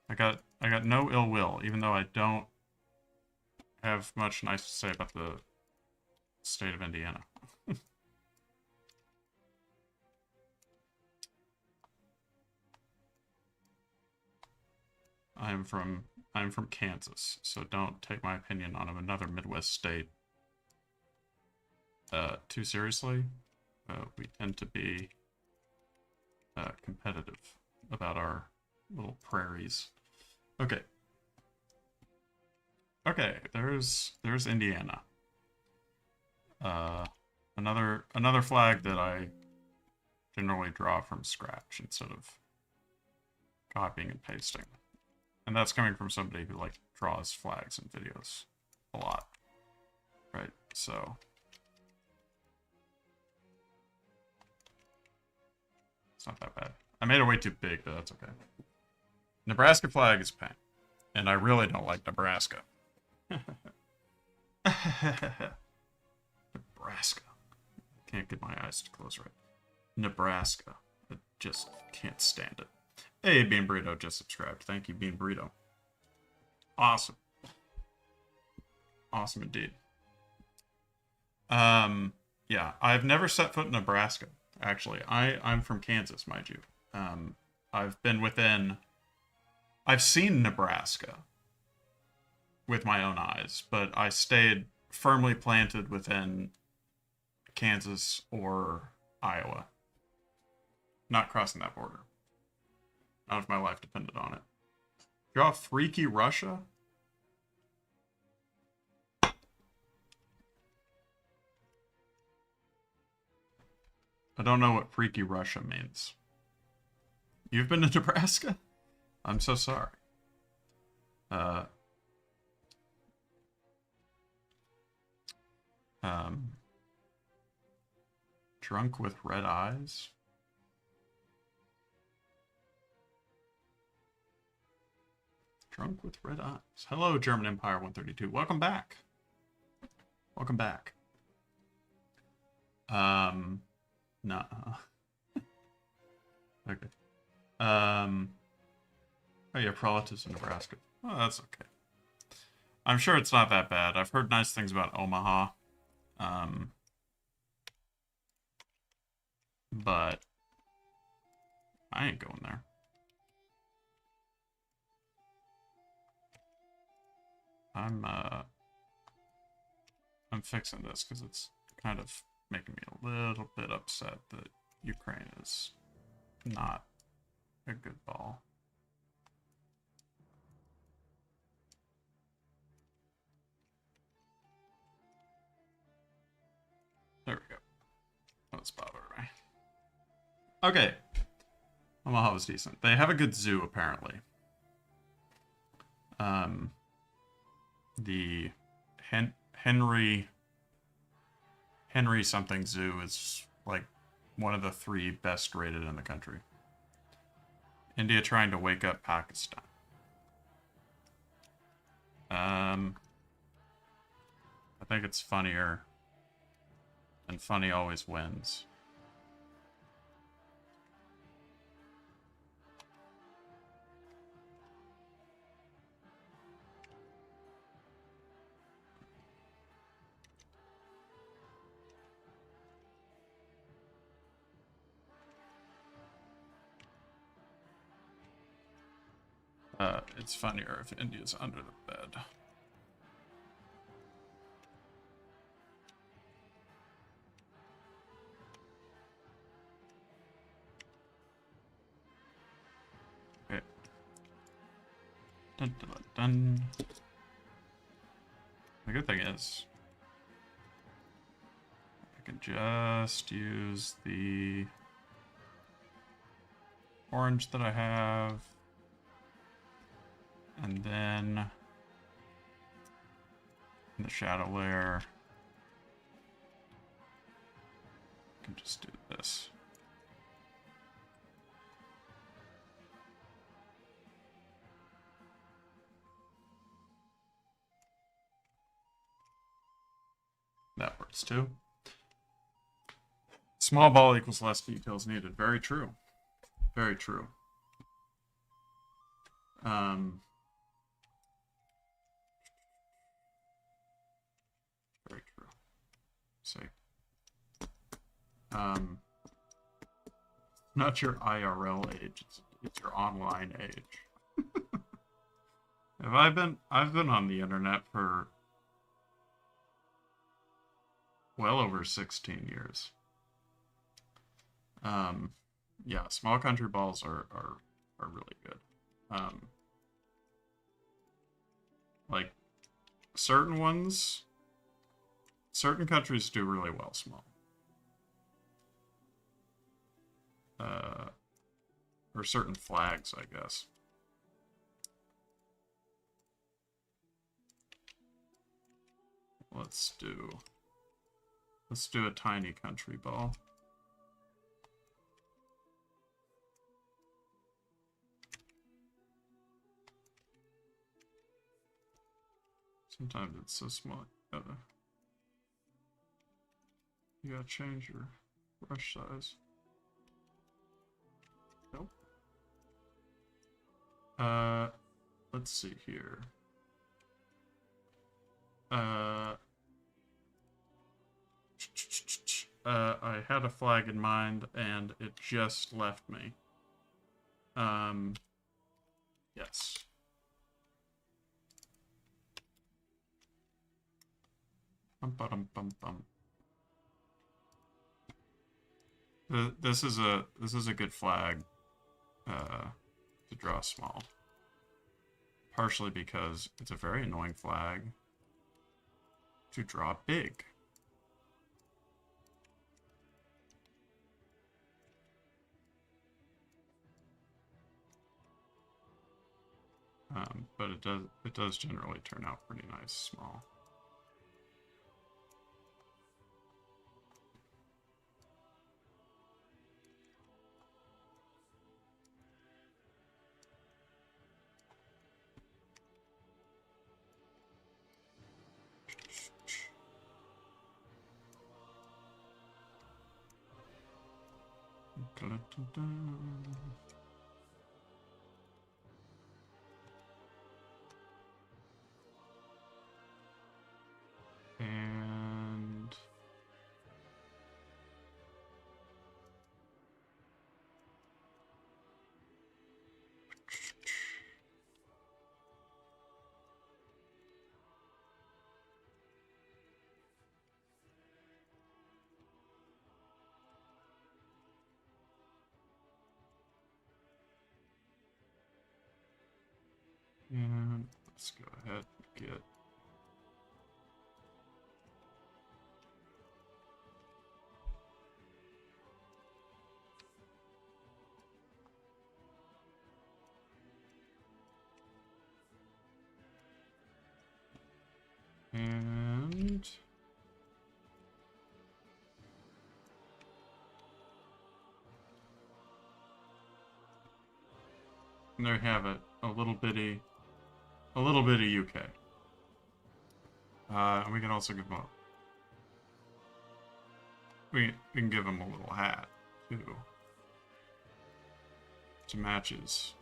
I got no ill will, even though I don't have much nice to say about the state of Indiana. I'm from Kansas, so don't take my opinion on another Midwest state too seriously. We tend to be competitive about our little prairies. Okay. Okay, there's Indiana. Another flag that I generally draw from scratch instead of copying and pasting. And that's coming from somebody who, like, draws flags and videos a lot. Right? So it's not that bad. I made it way too big, but that's okay. Nebraska flag is pain. And I really don't like Nebraska. Nebraska. Can't get my eyes to close right. Nebraska. I just can't stand it. Hey, Bean Burrito just subscribed. Thank you, Bean Burrito. Awesome. Awesome indeed. Yeah, I've never set foot in Nebraska, actually. I'm from Kansas, mind you. I've seen Nebraska with my own eyes, but I stayed firmly planted within Kansas or Iowa. Not crossing that border. Not if my life depended on it. Draw Freaky Russia? I don't know what Freaky Russia means. You've been to Nebraska? I'm so sorry. Drunk with red eyes? Drunk with red eyes. Hello, German Empire 132. Welcome back. Welcome back. Nah. Okay. Oh yeah, Prolatus in Nebraska. Oh, that's okay. I'm sure it's not that bad. I've heard nice things about Omaha. But I ain't going there. I'm fixing this because it's kind of making me a little bit upset that Ukraine is not a good ball. There we go. That's about right. Okay. Omaha was decent. They have a good zoo, apparently. The Henry something zoo is like one of the 3 best rated in the country. India trying to wake up Pakistan. I think it's funnier, and funny always wins. It's funnier if India's under the bed. Okay. Dun, dun, dun, dun. The good thing is, I can just use the orange that I have. And then in the shadow layer, I can just do this. That works too. Small ball equals less details needed. Very true. Very true. Very true. Say. Not your IRL age, it's your online age. I've been on the internet for well over 16 years. Yeah, small country balls are really good. Like certain ones, certain countries do really well small. Or certain flags, I guess. Let's do a tiny country ball. Sometimes it's so small, you gotta change your brush size. Nope. Let's see here. I had a flag in mind and it just left me. Yes. This is a good flag to draw small. Partially because it's a very annoying flag to draw big. But it does generally turn out pretty nice small. And And let's go ahead and get and there you have it, a little bitty UK. And we can also give him we can give him a little hat too to match his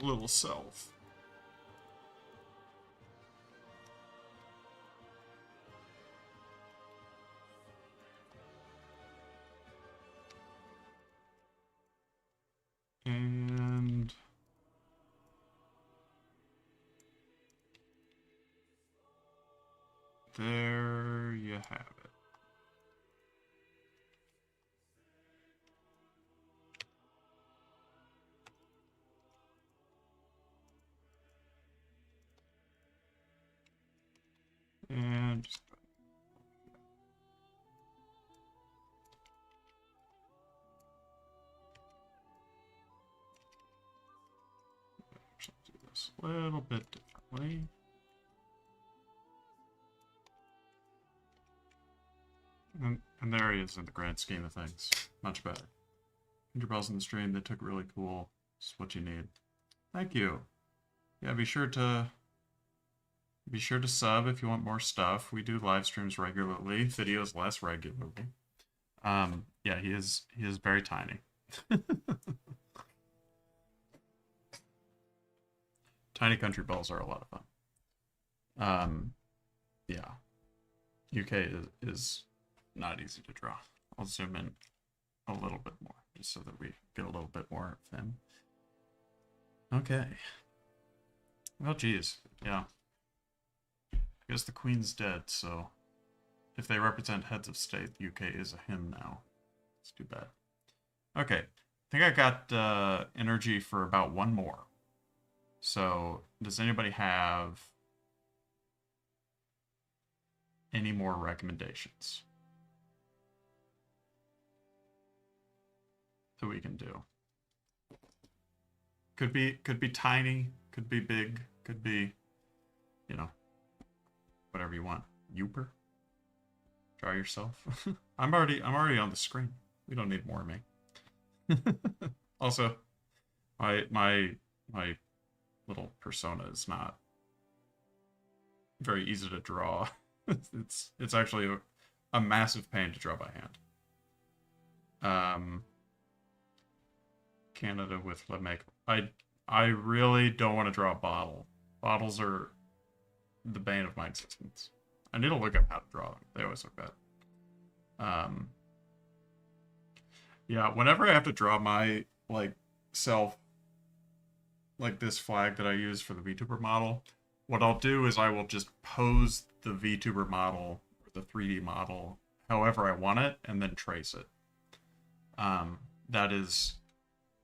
little self. And there you have it. And just do this a little bit differently. And there he is in the grand scheme of things. Much better. Countryball's in the stream. They took really cool. This is what you need. Thank you. Yeah, be sure to sub if you want more stuff. We do live streams regularly, videos less regularly. Yeah, he is very tiny. Tiny Countryballs are a lot of fun. Yeah. UK is not easy to draw. I'll zoom in a little bit more, just so that we get a little bit more of him. Okay. Well, geez. Yeah. I guess the Queen's dead, so if they represent heads of state, the UK is a him now. It's too bad. Okay. I think I got energy for about one more. So, does anybody have any more recommendations that we can do? Could be tiny, could be big, could be, you know, whatever you want. Youper. Draw yourself. I'm already on the screen. We don't need more of me. Also, my little persona is not very easy to draw. It's actually a massive pain to draw by hand. Canada with Lemake. I really don't want to draw a bottle. Bottles are the bane of my existence. I need to look up how to draw them. They always look bad. Yeah, whenever I have to draw my self, like this flag that I use for the VTuber model, what I'll do is I will just pose the VTuber model or the 3D model however I want it and then trace it. That is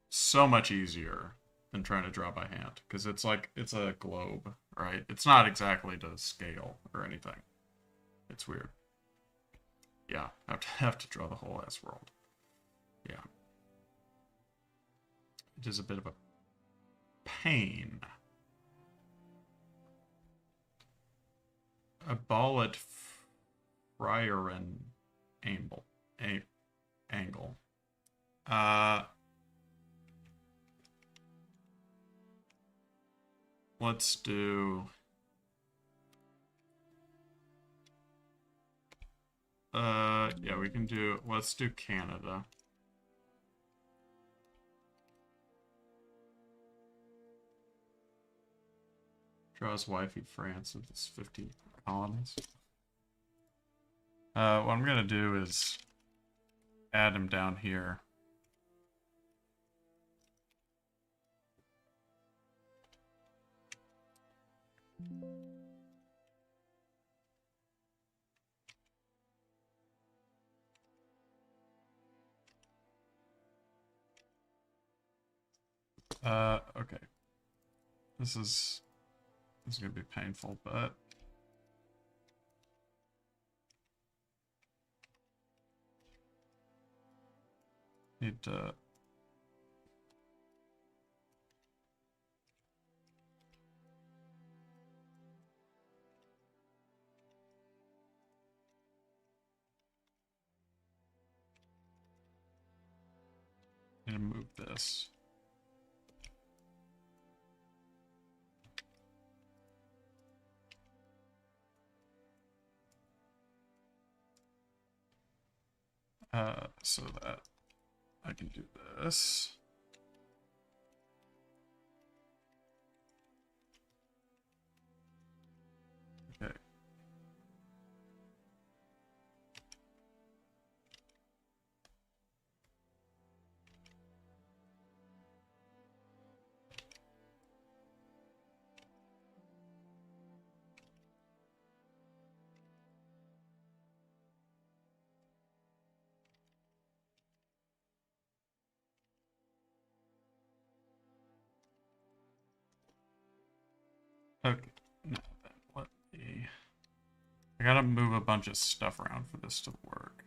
so much easier than trying to draw by hand, because it's a globe, right? It's not exactly to scale or anything. It's weird. Yeah, have to draw the whole ass world. Yeah. It is a bit of a pain. A ball at Friaren angle. Let's do yeah, we can do, let's do Canada. Draws wifey France with its 50 colonies. What I'm gonna do is add him down here. Okay. This is gonna be painful, but need to move this. So that I can do this. Okay. Okay. Now then, let me. I gotta move a bunch of stuff around for this to work.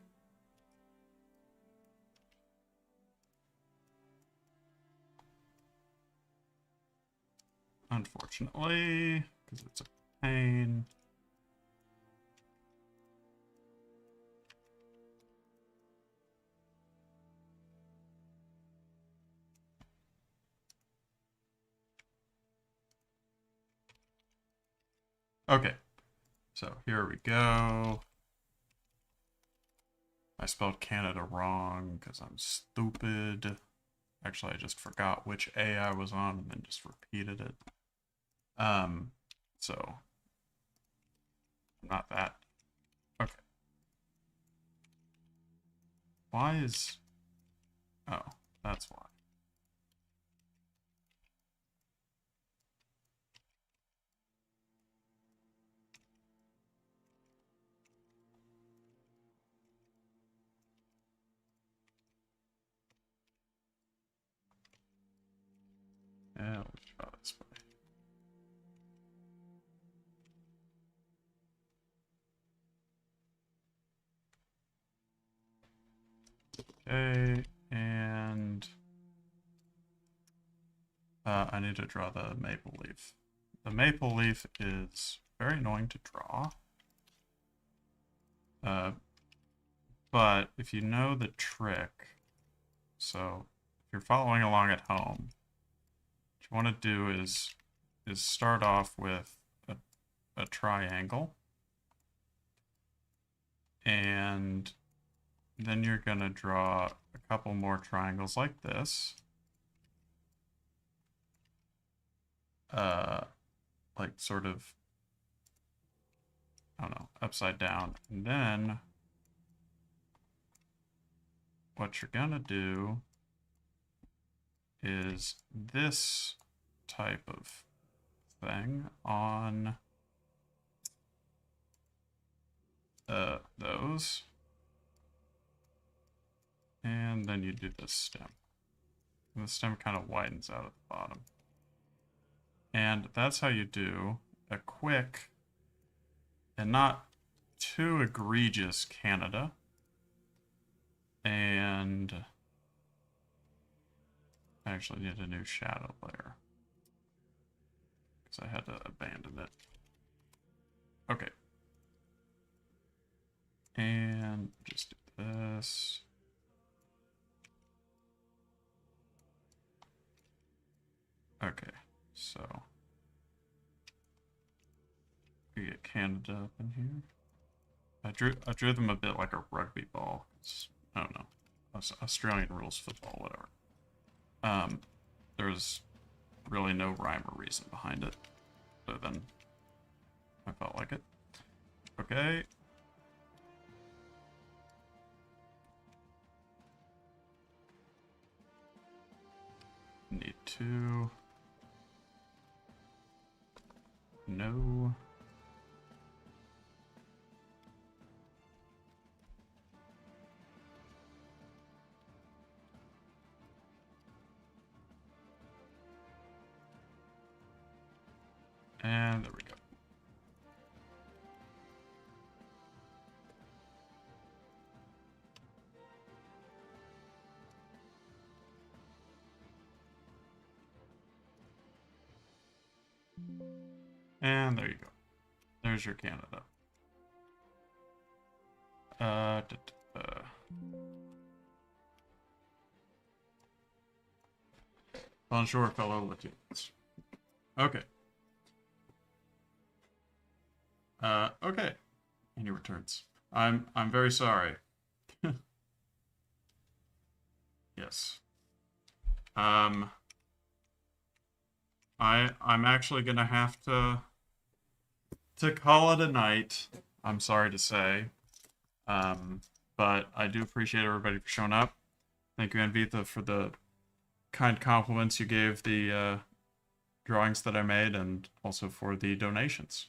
Unfortunately, because it's a pain. Okay, so here we go. I spelled Canada wrong because I'm stupid. Actually, I just forgot which A I was on and then just repeated it. So not that. Okay. Why is... Oh, that's why. Yeah, let's try this way. Okay, and I need to draw the maple leaf. The maple leaf is very annoying to draw. But if you know the trick, so if you're following along at home, what you want to do is start off with a triangle, and then you're gonna draw a couple more triangles like this. Like sort of, I don't know, upside down. And then what you're gonna do is this type of thing on those. And then you do this stem. And the stem kind of widens out at the bottom. And that's how you do a quick and not too egregious Canada. And I actually need a new shadow layer because I had to abandon it. Okay. And just do this. Okay, so we get Canada up in here. I drew them a bit like a rugby ball. It's, I don't know, Australian rules football, whatever. There's really no rhyme or reason behind it, other than I felt like it. Okay. Need to. No. And there you go. There's your Canada. Bonjour, fellow Latins. Okay. Okay. And he returns. I'm very sorry. Yes. I'm actually gonna have to call it a night. I'm sorry to say. But I do appreciate everybody for showing up. Thank you, Anvita, for the kind compliments you gave the drawings that I made, and also for the donations.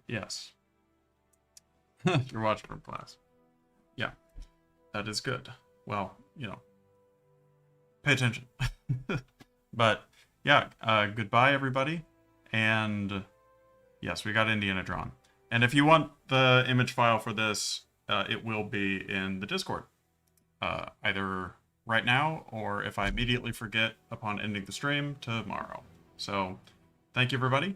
Yes. You're watching from class. Yeah, that is good. Well, you know, pay attention. But yeah, goodbye, everybody. And yes, we got Indiana drawn. And if you want the image file for this, it will be in the Discord. Either right now, or if I immediately forget upon ending the stream, tomorrow. So, thank you, everybody.